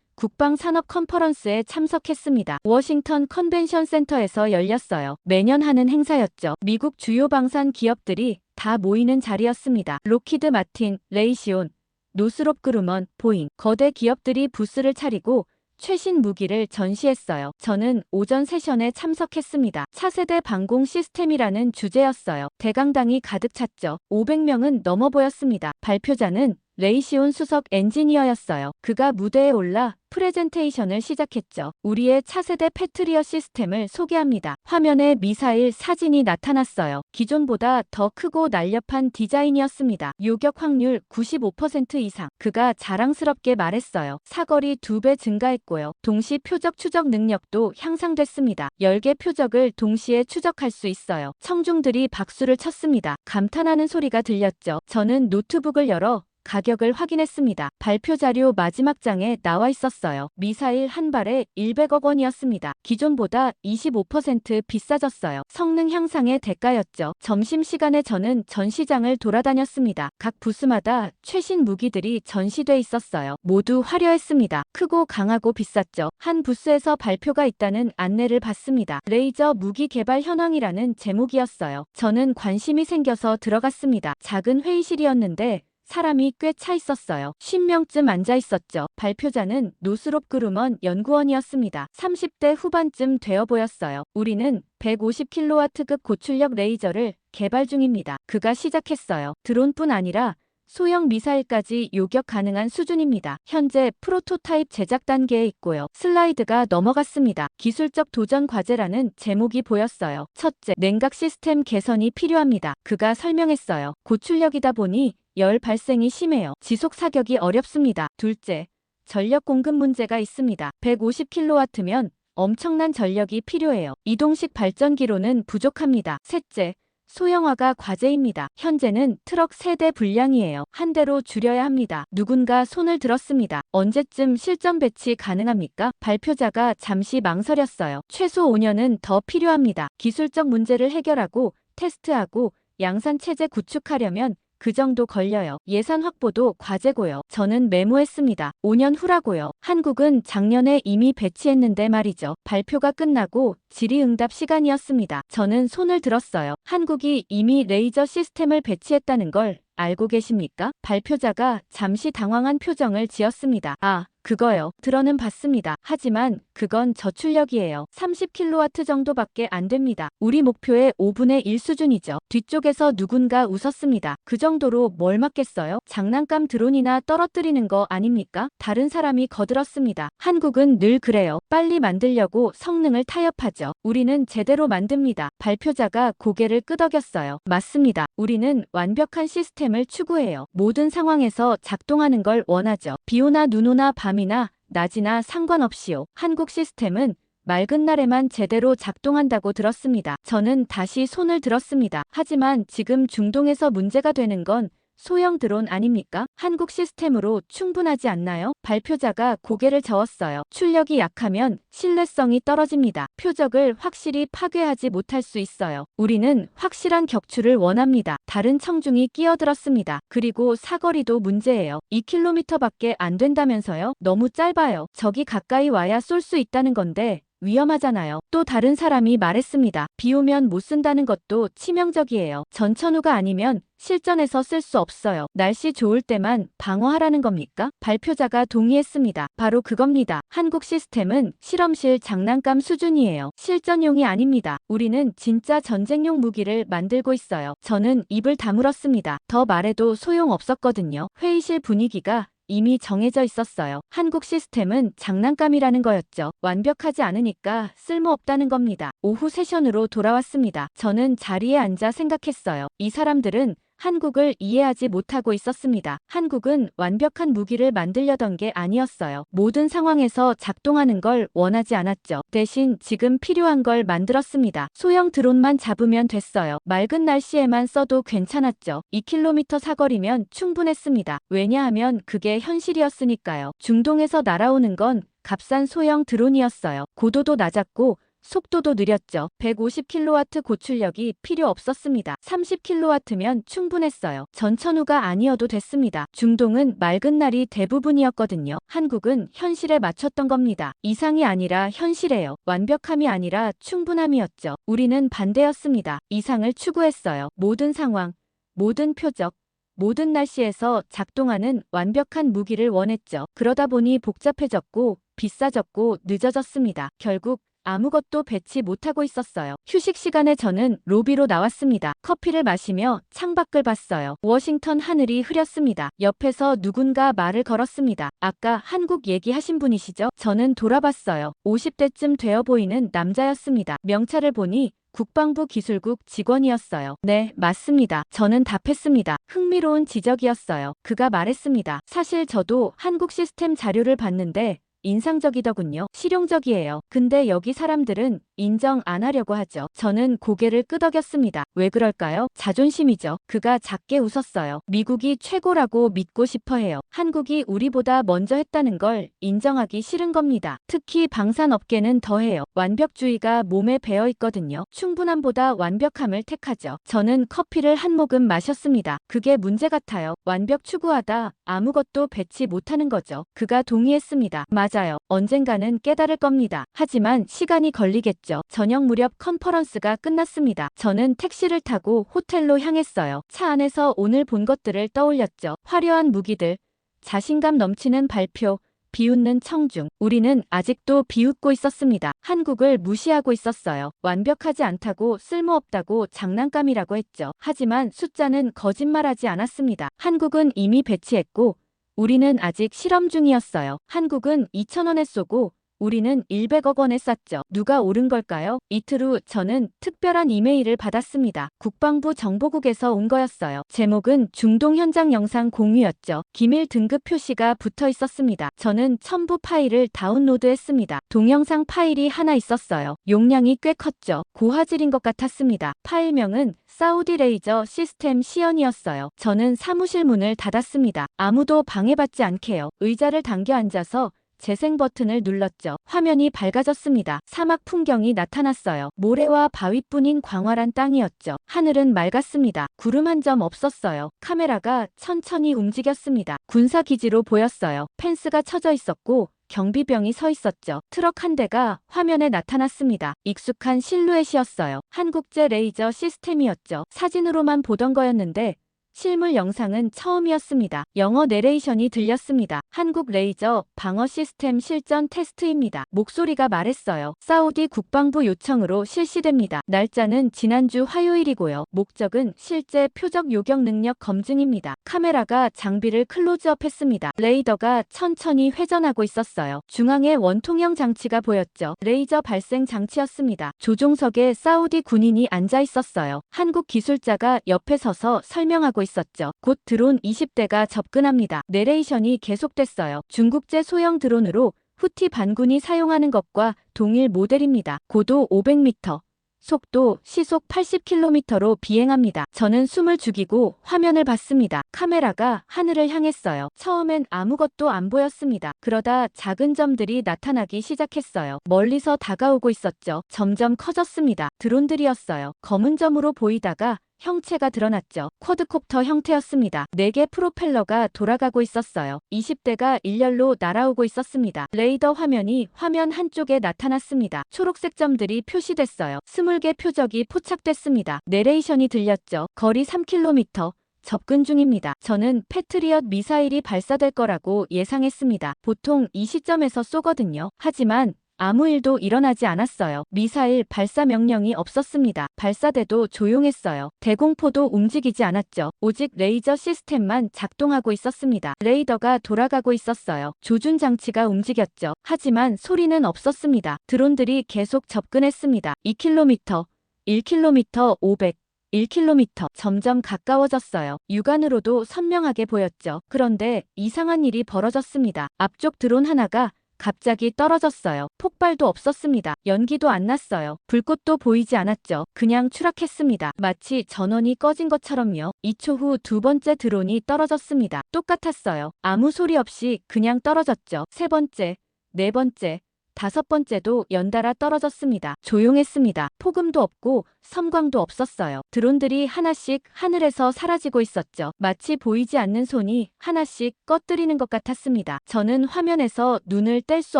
국방산업 컨퍼런스에 참석했습니다. 워싱턴 컨벤션 센터에서 열렸어요. 매년 하는 행사였죠. 미국 주요 방산 기업들이 다 모이는 자리였습니다. 록히드 마틴, 레이시온, 노스롭 그루먼, 보잉, 거대 기업들이 부스를 차리고 최신 무기를 전시했어요. 저는 오전 세션에 참석했습니다. 차세대 방공 시스템이라는 주제였어요. 대강당이 가득 찼죠. 500명은 넘어 보였습니다. 발표자는 레이시온 수석 엔지니어였어요. 그가 무대에 올라 프레젠테이션을 시작했죠. 우리의 차세대 패트리어 시스템을 소개합니다. 화면에 미사일 사진이 나타났어요. 기존보다 더 크고 날렵한 디자인이었습니다. 요격 확률 95% 이상. 그가 자랑스럽게 말했어요. 사거리 2배 증가했고요. 동시 표적 추적 능력도 향상됐습니다. 10개 표적을 동시에 추적할 수 있어요. 청중들이 박수를 쳤습니다. 감탄하는 소리가 들렸죠. 저는 노트북을 열어 가격을 확인했습니다. 발표 자료 마지막 장에 나와 있었어요. 미사일 한 발에 100억 원이었습니다. 기존보다 25% 비싸졌어요. 성능 향상의 대가였죠. 점심시간에 저는 전시장을 돌아다녔습니다. 각 부스마다 최신 무기들이 전시돼 있었어요. 모두 화려했습니다. 크고 강하고 비쌌죠. 한 부스에서 발표가 있다는 안내를 받습니다. 레이저 무기 개발 현황이라는 제목이었어요. 저는 관심이 생겨서 들어갔습니다. 작은 회의실이었는데 사람이 꽤 차 있었어요. 10명쯤 앉아 있었죠. 발표자는 노스롭 그루먼 연구원이었습니다. 30대 후반쯤 되어 보였어요. 우리는 150kW급 고출력 레이저를 개발 중입니다. 그가 시작했어요. 드론뿐 아니라 소형 미사일까지 요격 가능한 수준입니다. 현재 프로토타입 제작 단계에 있고요. 슬라이드가 넘어갔습니다. 기술적 도전 과제라는 제목이 보였어요. 첫째, 냉각 시스템 개선이 필요합니다. 그가 설명했어요. 고출력이다 보니 열 발생이 심해요. 지속 사격이 어렵습니다. 둘째, 전력 공급 문제가 있습니다. 150kW면 엄청난 전력이 필요해요. 이동식 발전기로는 부족합니다. 셋째, 소형화가 과제입니다. 현재는 트럭 3대 분량이에요. 한 대로 줄여야 합니다. 누군가 손을 들었습니다. 언제쯤 실전 배치 가능합니까? 발표자가 잠시 망설였어요. 최소 5년은 더 필요합니다. 기술적 문제를 해결하고 테스트하고 양산체제 구축하려면 그 정도 걸려요. 예산 확보도 과제고요. 저는 메모했습니다. 5년 후라고요. 한국은 작년에 이미 배치했는데 말이죠. 발표가 끝나고 질의응답 시간이었습니다. 저는 손을 들었어요. 한국이 이미 레이저 시스템을 배치했다는 걸 알고 계십니까? 발표자가 잠시 당황한 표정을 지었습니다. 아, 그거요. 들어는 봤습니다. 하지만 그건 저출력이에요. 30kW 정도밖에 안 됩니다. 우리 목표의 5분의 1 수준이죠. 뒤쪽에서 누군가 웃었습니다. 그 정도로 뭘 막겠어요? 장난감 드론이나 떨어뜨리는 거 아닙니까? 다른 사람이 거들었습니다. 한국은 늘 그래요. 빨리 만들려고 성능을 타협하죠. 우리는 제대로 만듭니다. 발표자가 고개를 끄덕였어요. 맞습니다. 우리는 완벽한 시스템을 추구해요. 모든 상황에서 작동하는 걸 원하죠. 비 오나 눈 오나 밤이나 낮이나 상관없이요. 한국 시스템은 맑은 날에만 제대로 작동한다고 들었습니다. 저는 다시 손을 들었습니다. 하지만 지금 중동에서 문제가 되는 건 소형 드론 아닙니까? 한국 시스템으로 충분하지 않나요? 발표자가 고개를 저었어요. 출력이 약하면 신뢰성이 떨어집니다. 표적을 확실히 파괴하지 못할 수 있어요. 우리는 확실한 격추를 원합니다. 다른 청중이 끼어들었습니다. 그리고 사거리도 문제예요. 2km밖에 안 된다면서요? 너무 짧아요. 적이 가까이 와야 쏠 수 있다는 건데 위험하잖아요. 또 다른 사람이 말했습니다. 비 오면 못 쓴다는 것도 치명적이에요. 전천후가 아니면 실전에서 쓸 수 없어요. 날씨 좋을 때만 방어하라는 겁니까? 발표자가 동의했습니다. 바로 그겁니다. 한국 시스템은 실험실 장난감 수준이에요. 실전용이 아닙니다. 우리는 진짜 전쟁용 무기를 만들고 있어요. 저는 입을 다물었습니다. 더 말해도 소용없었거든요. 회의실 분위기가 이미 정해져 있었어요. 한국 시스템은 장난감이라는 거였죠. 완벽하지 않으니까 쓸모없다는 겁니다. 오후 세션으로 돌아왔습니다. 저는 자리에 앉아 생각했어요. 이 사람들은 한국을 이해하지 못하고 있었습니다. 한국은 완벽한 무기를 만들려던 게 아니었어요. 모든 상황에서 작동하는 걸 원하지 않았죠. 대신 지금 필요한 걸 만들었습니다. 소형 드론만 잡으면 됐어요. 맑은 날씨에만 써도 괜찮았죠. 2km 사거리면 충분했습니다. 왜냐하면 그게 현실이었으니까요. 중동에서 날아오는 건 값싼 소형 드론이었어요. 고도도 낮았고 속도도 느렸죠. 150kW 고출력이 필요 없었습니다. 30kW면 충분했어요. 전천후가 아니어도 됐습니다. 중동은 맑은 날이 대부분이었거든요. 한국은 현실에 맞췄던 겁니다. 이상이 아니라 현실이에요. 완벽함이 아니라 충분함이었죠. 우리는 반대였습니다. 이상을 추구했어요. 모든 상황, 모든 표적, 모든 날씨에서 작동하는 완벽한 무기를 원했죠. 그러다 보니 복잡해졌고 비싸졌고 늦어졌습니다. 결국 아무것도 배치 못하고 있었어요. 휴식 시간에 저는 로비로 나왔습니다. 커피를 마시며 창밖을 봤어요. 워싱턴 하늘이 흐렸습니다. 옆에서 누군가 말을 걸었습니다. 아까 한국 얘기하신 분이시죠? 저는 돌아봤어요. 50대쯤 되어 보이는 남자였습니다. 명찰을 보니 국방부 기술국 직원이었어요. 네, 맞습니다. 저는 답했습니다. 흥미로운 지적이었어요. 그가 말했습니다. 사실 저도 한국 시스템 자료를 봤는데 인상적이더군요. 실용적이에요. 근데 여기 사람들은 인정 안 하려고 하죠. 저는 고개를 끄덕였습니다. 왜 그럴까요? 자존심이죠. 그가 작게 웃었어요. 미국이 최고라고 믿고 싶어 해요. 한국이 우리보다 먼저 했다는 걸 인정하기 싫은 겁니다. 특히 방산업계는 더해요. 완벽주의가 몸에 배어 있거든요. 충분함보다 완벽함을 택하죠. 저는 커피를 한 모금 마셨습니다. 그게 문제 같아요. 완벽 추구하다 아무것도 배치 못하는 거죠. 그가 동의했습니다. 맞아요. 언젠가는 깨달을 겁니다. 하지만 시간이 걸리겠죠. 저녁 무렵 컨퍼런스가 끝났습니다. 저는 택시를 타고 호텔로 향했어요. 차 안에서 오늘 본 것들을 떠올렸죠. 화려한 무기들, 자신감 넘치는 발표, 비웃는 청중. 우리는 아직도 비웃고 있었습니다. 한국을 무시하고 있었어요. 완벽하지 않다고 쓸모없다고 장난감이라고 했죠. 하지만 숫자는 거짓말하지 않았습니다. 한국은 이미 배치했고 우리는 아직 실험 중이었어요. 한국은 2,000원에 쏘고 우리는 100억 원에 쐈죠. 누가 옳은 걸까요? 이틀 후 저는 특별한 이메일을 받았습니다. 국방부 정보국에서 온 거였어요. 제목은 중동 현장 영상 공유였죠. 기밀 등급 표시가 붙어 있었습니다. 저는 첨부 파일을 다운로드했습니다. 동영상 파일이 하나 있었어요. 용량이 꽤 컸죠. 고화질인 것 같았습니다. 파일명은 사우디 레이저 시스템 시연이었어요. 저는 사무실 문을 닫았습니다. 아무도 방해받지 않게요. 의자를 당겨 앉아서 재생 버튼을 눌렀죠. 화면이 밝아졌습니다. 사막 풍경이 나타났어요. 모래와 바위뿐인 광활한 땅이었죠. 하늘은 맑았습니다. 구름 한 점 없었어요. 카메라가 천천히 움직였습니다. 군사기지로 보였어요. 펜스가 쳐져 있었고 경비병이 서 있었죠. 트럭 한 대가 화면에 나타났습니다. 익숙한 실루엣이었어요. 한국제 레이저 시스템이었죠. 사진으로만 보던 거였는데 실물 영상은 처음이었습니다. 영어 내레이션이 들렸습니다. 한국 레이저 방어 시스템 실전 테스트입니다. 목소리가 말했어요. 사우디 국방부 요청으로 실시됩니다. 날짜는 지난주 화요일이고요. 목적은 실제 표적 요격 능력 검증입니다. 카메라가 장비를 클로즈업했습니다. 레이더가 천천히 회전하고 있었어요. 중앙에 원통형 장치가 보였죠. 레이저 발생 장치였습니다. 조종석에 사우디 군인이 앉아 있었어요. 한국 기술자가 옆에 서서 설명하고 있었죠. 곧 드론 20대가 접근합니다. 내레이션이 계속됐어요. 중국제 소형 드론으로 후티 반군이 사용하는 것과 동일 모델입니다. 고도 500m, 속도 시속 80km로 비행합니다. 저는 숨을 죽이고 화면을 봤습니다. 카메라가 하늘을 향했어요. 처음엔 아무것도 안 보였습니다. 그러다 작은 점들이 나타나기 시작했어요. 멀리서 다가오고 있었죠. 점점 커졌습니다. 드론들이었어요. 검은 점으로 보이다가 형체가 드러났죠. 쿼드콥터 형태였습니다. 4개 프로펠러가 돌아가고 있었어요. 20대가 일렬로 날아오고 있었습니다. 레이더 화면이 화면 한쪽에 나타났습니다. 초록색 점들이 표시됐어요. 20개 표적이 포착됐습니다. 내레이션이 들렸죠. 거리 3km. 접근 중입니다. 저는 패트리엇 미사일이 발사될 거라고 예상했습니다. 보통 이 시점에서 쏘거든요. 하지만 아무 일도 일어나지 않았어요. 미사일 발사 명령이 없었습니다. 발사대도 조용했어요. 대공포도 움직이지 않았죠. 오직 레이저 시스템만 작동하고 있었습니다. 레이더가 돌아가고 있었어요. 조준 장치가 움직였죠. 하지만 소리는 없었습니다. 드론들이 계속 접근했습니다. 2km, 1km, 500. 1km 점점 가까워졌어요. 육안으로도 선명하게 보였죠. 그런데 이상한 일이 벌어졌습니다. 앞쪽 드론 하나가 갑자기 떨어졌어요. 폭발도 없었습니다. 연기도 안 났어요. 불꽃도 보이지 않았죠. 그냥 추락했습니다. 마치 전원이 꺼진 것처럼요. 2초 후 두 번째 드론이 떨어졌습니다. 똑같았어요. 아무 소리 없이 그냥 떨어졌죠. 세 번째, 네 번째, 5번째도 연달아 떨어졌습니다. 조용했습니다. 폭음도 없고 섬광도 없었어요. 드론들이 하나씩 하늘에서 사라지고 있었죠. 마치 보이지 않는 손이 하나씩 꺼뜨리는 것 같았습니다. 저는 화면에서 눈을 뗄 수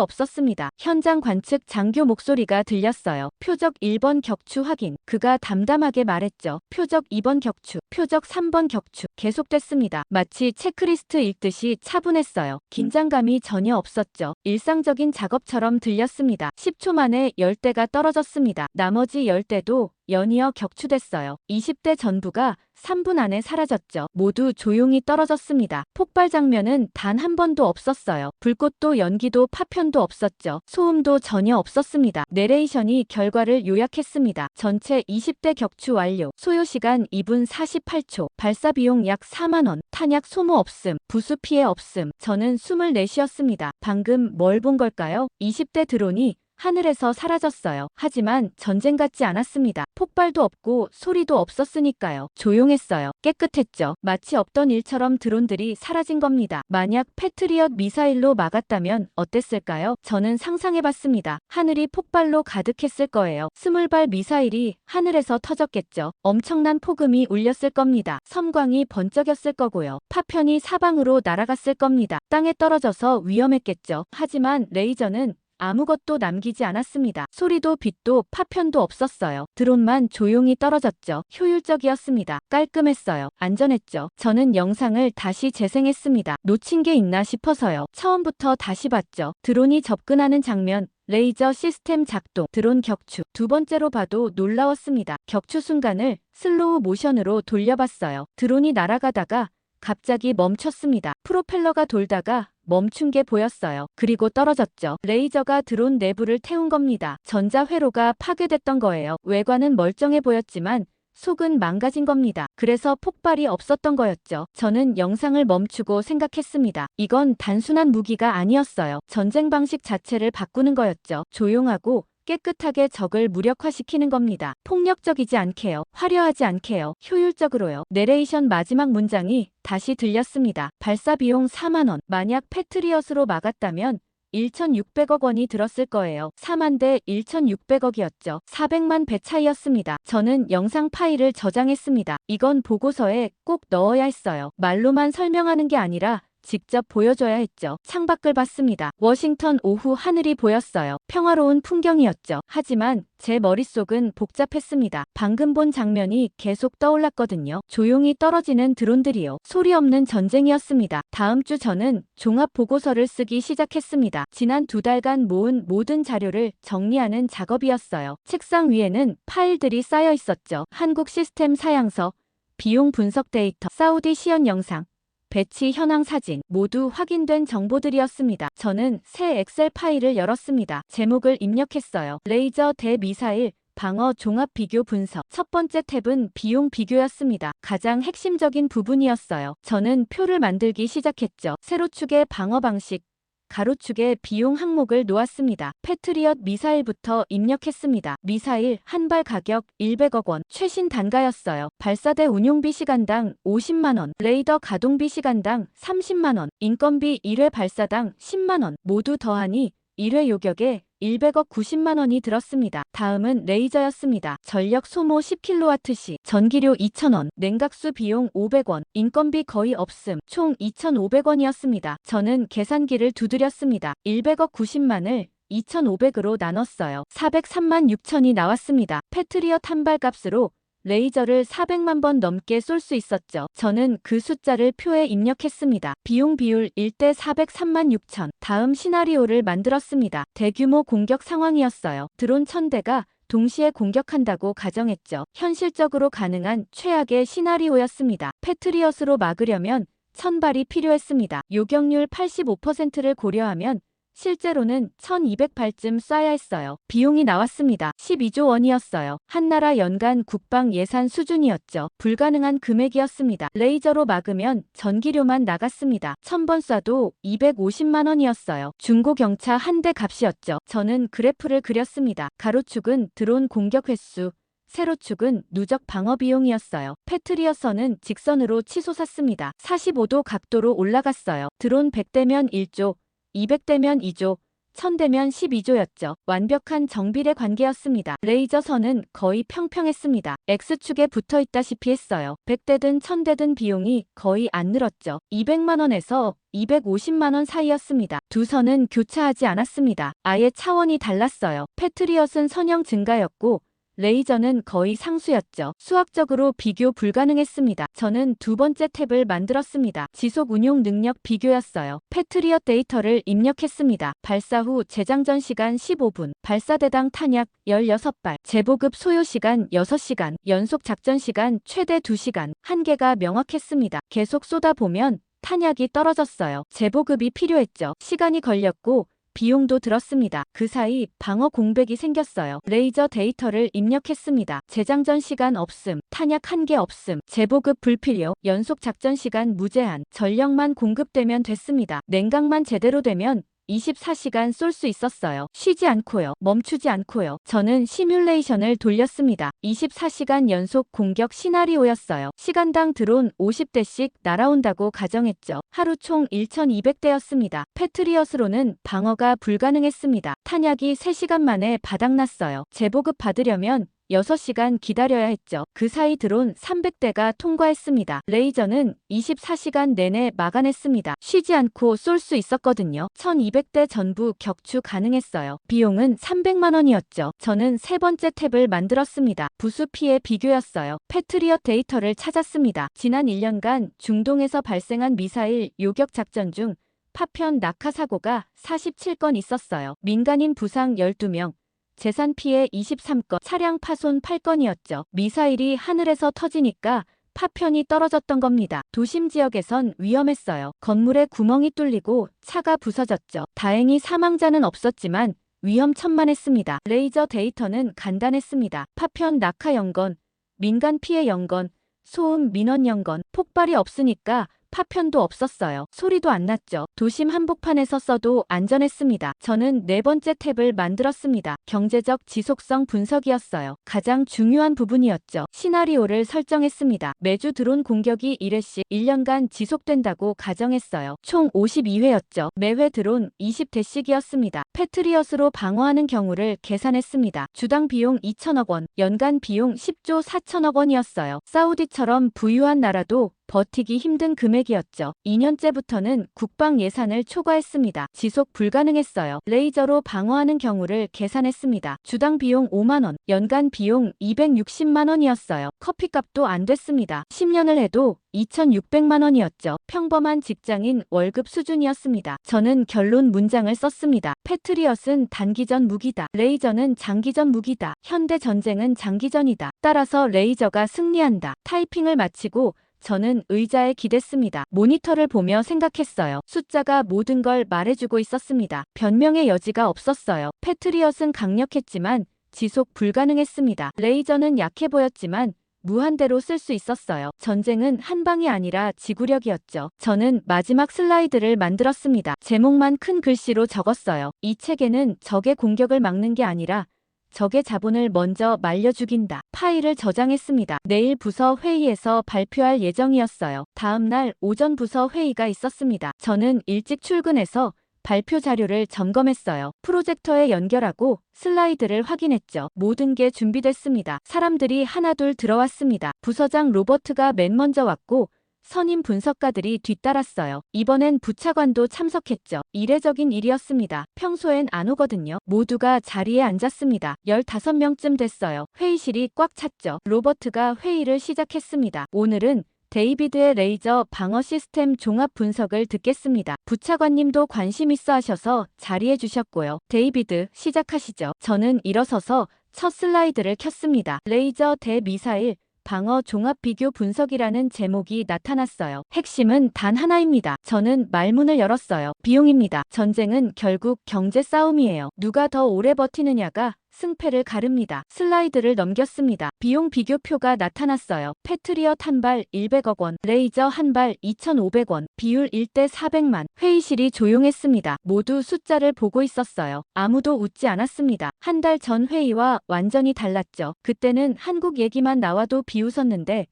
없었습니다. 현장 관측 장교 목소리가 들렸어요. 표적 1번 격추 확인. 그가 담담하게 말했죠. 표적 2번 격추, 표적 3번 격추. 계속됐습니다. 마치 체크리스트 읽듯이 차분했어요. 긴장감이 전혀 없었죠. 일상적인 작업처럼 들렸습니다. 10초 만에 10대가 떨어졌습니다. 나머지 10대도 연이어 격추됐어요. 20대 전부가 3분 안에 사라졌죠. 모두 조용히 떨어졌습니다. 폭발 장면은 단 한 번도 없었어요. 불꽃도 연기도 파편도 없었죠. 소음도 전혀 없었습니다. 내레이션이 결과를 요약했습니다. 전체 20대 격추 완료. 소요 시간 2분 48초. 발사 비용 약 4만 원. 탄약 소모 없음. 부수 피해 없음. 저는 숨을 내쉬었습니다. 방금 뭘 본 걸까요? 20대 드론이 하늘에서 사라졌어요. 하지만 전쟁 같지 않았습니다. 폭발도 없고 소리도 없었으니까요. 조용했어요. 깨끗했죠. 마치 없던 일처럼 드론들이 사라진 겁니다. 만약 패트리엇 미사일로 막았다면 어땠을까요? 저는 상상해봤습니다. 하늘이 폭발로 가득했을 거예요. 20발 미사일이 하늘에서 터졌겠죠. 엄청난 폭음이 울렸을 겁니다. 섬광이 번쩍였을 거고요. 파편이 사방으로 날아갔을 겁니다. 땅에 떨어져서 위험했겠죠. 하지만 레이저는 아무것도 남기지 않았습니다. 소리도 빛도 파편도 없었어요. 드론만 조용히 떨어졌죠. 효율적이었습니다. 깔끔했어요. 안전했죠. 저는 영상을 다시 재생했습니다. 놓친 게 있나 싶어서요. 처음부터 다시 봤죠. 드론이 접근하는 장면, 레이저 시스템 작동, 드론 격추. 두 번째로 봐도 놀라웠습니다. 격추 순간을 슬로우 모션으로 돌려봤어요. 드론이 날아가다가 갑자기 멈췄습니다. 프로펠러가 돌다가 멈춘 게 보였어요. 그리고 떨어졌죠. 레이저가 드론 내부를 태운 겁니다. 전자회로가 파괴됐던 거예요. 외관은 멀쩡해 보였지만 속은 망가진 겁니다. 그래서 폭발이 없었던 거였죠. 저는 영상을 멈추고 생각했습니다. 이건 단순한 무기가 아니었어요. 전쟁 방식 자체를 바꾸는 거였죠. 조용하고 깨끗하게 적을 무력화시키는 겁니다. 폭력적이지 않게요. 화려하지 않게요. 효율적으로요. 내레이션 마지막 문장이 다시 들렸습니다. 발사 비용 4만 원. 만약 패트리엇으로 막았다면 1,600억 원이 들었을 거예요. 4만 대 1,600억이었죠. 400만 배 차이였습니다. 저는 영상 파일을 저장했습니다. 이건 보고서에 꼭 넣어야 했어요. 말로만 설명하는 게 아니라 직접 보여줘야 했죠. 창밖을 봤습니다. 워싱턴 오후 하늘이 보였어요. 평화로운 풍경이었죠. 하지만 제 머릿속은 복잡했습니다. 방금 본 장면이 계속 떠올랐거든요. 조용히 떨어지는 드론들이요. 소리 없는 전쟁이었습니다. 다음 주 저는 종합 보고서를 쓰기 시작했습니다. 지난 2달간 모은 모든 자료를 정리하는 작업이었어요. 책상 위에는 파일들이 쌓여 있었죠. 한국 시스템 사양서, 비용 분석 데이터, 사우디 시연 영상, 배치 현황 사진, 모두 확인된 정보들이었습니다. 저는 새 엑셀 파일을 열었습니다. 제목을 입력했어요. 레이저 대 미사일 방어 종합 비교 분석. 첫 번째 탭은 비용 비교였습니다. 가장 핵심적인 부분이었어요. 저는 표를 만들기 시작했죠. 세로축의 방어 방식, 가로축에 비용 항목을 놓았습니다. 패트리엇 미사일부터 입력했습니다. 미사일 한 발 가격 100억 원. 최신 단가였어요. 발사대 운용비 시간당 50만 원. 레이더 가동비 시간당 30만 원. 인건비 1회 발사당 10만 원. 모두 더하니 1회 요격에 100억 90만 원이 들었습니다. 다음은 레이저였습니다. 전력 소모 10kWh, 전기료 2,000원, 냉각수 비용 500원, 인건비 거의 없음, 총 2,500원이었습니다. 저는 계산기를 두드렸습니다. 100억 90만을 2,500으로 나눴어요. 403만 6천이 나왔습니다. 패트리엇 한 발 값으로 레이저를 400만 번 넘게 쏠 수 있었죠. 저는 그 숫자를 표에 입력했습니다. 비용 비율 1대 403만 6천. 다음 시나리오를 만들었습니다. 대규모 공격 상황이었어요. 드론 1,000대가 동시에 공격한다고 가정했죠. 현실적으로 가능한 최악의 시나리오였습니다. 패트리엇으로 막으려면 1,000발이 필요했습니다. 요격률 85%를 고려하면 실제로는 1,200발쯤 쏴야 했어요. 비용이 나왔습니다. 12조 원이었어요. 한나라 연간 국방 예산 수준이었죠. 불가능한 금액이었습니다. 레이저로 막으면 전기료만 나갔습니다. 1,000번 쏴도 250만 원이었어요. 중고 경차 한 대 값이었죠. 저는 그래프를 그렸습니다. 가로축은 드론 공격 횟수, 세로축은 누적 방어 비용이었어요. 패트리엇선은 직선으로 치솟았습니다. 45도 각도로 올라갔어요. 드론 100대면 1조, 200대면 2조, 1000대면 12조였죠. 완벽한 정비례 관계였습니다. 레이저선은 거의 평평했습니다. X축에 붙어 있다시피 했어요. 100대든 1000대든 비용이 거의 안 늘었죠. 200만 원에서 250만 원 사이였습니다. 두 선은 교차하지 않았습니다. 아예 차원이 달랐어요. 패트리엇은 선형 증가였고 레이저는 거의 상수였죠. 수학적으로 비교 불가능했습니다. 저는 두 번째 탭을 만들었습니다. 지속 운용 능력 비교였어요. 패트리엇 데이터를 입력했습니다. 발사 후 재장전 시간 15분, 발사대당 탄약 16발, 재보급 소요 시간 6시간, 연속 작전 시간 최대 2시간, 한계가 명확했습니다. 계속 쏟아보면 탄약이 떨어졌어요. 재보급이 필요했죠. 시간이 걸렸고 비용도 들었습니다. 그 사이 방어 공백이 생겼어요. 레이저 데이터를 입력했습니다. 재장전 시간 없음, 탄약 한계 없음, 재보급 불필요, 연속 작전 시간 무제한, 전력만 공급되면 됐습니다. 냉각만 제대로 되면 24시간 쏠 수 있었어요. 쉬지 않고요. 멈추지 않고요. 저는 시뮬레이션을 돌렸습니다. 24시간 연속 공격 시나리오였어요. 시간당 드론 50대씩 날아온다고 가정했죠. 하루 총 1200대였습니다. 패트리엇으로는 방어가 불가능했습니다. 탄약이 3시간 만에 바닥났어요. 재보급 받으려면 6시간 기다려야 했죠. 그 사이 드론 300대가 통과했습니다. 레이저는 24시간 내내 막아냈습니다. 쉬지 않고 쏠 수 있었거든요. 1200대 전부 격추 가능했어요. 비용은 300만 원이었죠. 저는 세 번째 탭을 만들었습니다. 부수 피해 비교였어요. 패트리엇 데이터를 찾았습니다. 지난 1년간 중동에서 발생한 미사일 요격 작전 중 파편 낙하 사고가 47건 있었어요. 민간인 부상 12명, 재산 피해 23건, 차량 파손 8건이었죠. 미사일이 하늘에서 터지니까 파편이 떨어졌던 겁니다. 도심 지역에선 위험했어요. 건물에 구멍이 뚫리고 차가 부서졌죠. 다행히 사망자는 없었지만 위험천만했습니다. 레이저 데이터는 간단했습니다. 파편 낙하 0건, 민간 피해 0건, 소음 민원 0건, 폭발이 없으니까 파편도 없었어요. 소리도 안 났죠. 도심 한복판에서 써도 안전했습니다. 저는 네 번째 탭을 만들었습니다. 경제적 지속성 분석이었어요. 가장 중요한 부분이었죠. 시나리오를 설정했습니다. 매주 드론 공격이 1회씩 1년간 지속된다고 가정했어요. 총 52회였죠. 매회 드론 20대씩이었습니다. 패트리엇으로 방어하는 경우를 계산했습니다. 주당 비용 2천억 원, 연간 비용 10조 4천억 원이었어요. 사우디처럼 부유한 나라도 버티기 힘든 금액이었죠. 2년째부터는 국방 예산을 초과했습니다. 지속 불가능했어요. 레이저로 방어하는 경우를 계산했습니다. 주당 비용 5만 원, 연간 비용 260만 원이었어요. 커피값도 안 됐습니다. 10년을 해도 2,600만 원이었죠. 평범한 직장인 월급 수준이었습니다. 저는 결론 문장을 썼습니다. 패트리엇은 단기전 무기다. 레이저는 장기전 무기다. 현대 전쟁은 장기전이다. 따라서 레이저가 승리한다. 타이핑을 마치고 저는 의자에 기댔습니다. 모니터를 보며 생각했어요. 숫자가 모든 걸 말해주고 있었습니다. 변명의 여지가 없었어요. 패트리엇은 강력했지만 지속 불가능했습니다. 레이저는 약해 보였지만 무한대로 쓸 수 있었어요. 전쟁은 한 방이 아니라 지구력이었죠. 저는 마지막 슬라이드를 만들었습니다. 제목만 큰 글씨로 적었어요. 이 책에는 적의 공격을 막는 게 아니라 적의 자본을 먼저 말려 죽인다. 파일을 저장했습니다. 내일 부서 회의에서 발표할 예정이었어요. 다음 날 오전 부서 회의가 있었습니다. 저는 일찍 출근해서 발표 자료를 점검했어요. 프로젝터에 연결하고 슬라이드를 확인했죠. 모든 게 준비됐습니다. 사람들이 하나둘 들어왔습니다. 부서장 로버트가 맨 먼저 왔고 선임 분석가들이 뒤따랐어요. 이번엔 부차관도 참석했죠. 이례적인 일이었습니다. 평소엔 안 오거든요. 모두가 자리에 앉았습니다. 15명쯤 됐어요. 회의실이 꽉 찼죠. 로버트가 회의를 시작했습니다. 오늘은 데이비드의 레이저 방어 시스템 종합 분석을 듣겠습니다. 부차관님도 관심 있어 하셔서 자리해 주셨고요. 데이비드, 시작하시죠. 저는 일어서서 첫 슬라이드를 켰습니다. 레이저 대미사일 방어 종합 비교 분석이라는 제목이 나타났어요. 핵심은 단 하나입니다. 저는 말문을 열었어요. 비용입니다. 전쟁은 결국 경제 싸움이에요. 누가 더 오래 버티느냐가 승패를 가릅니다. 슬라이드를 넘겼습니다. 비용 비교표가 나타났어요. 패트리엇 한 발 100억 원, 레이저 한 발 2,500원, 비율 1대 400만. 회의실이 조용했습니다. 모두 숫자를 보고 있었어요. 아무도 웃지 않았습니다. 한 달 전 회의와 완전히 달랐죠. 그때는 한국 얘기만 나와도 비웃었는데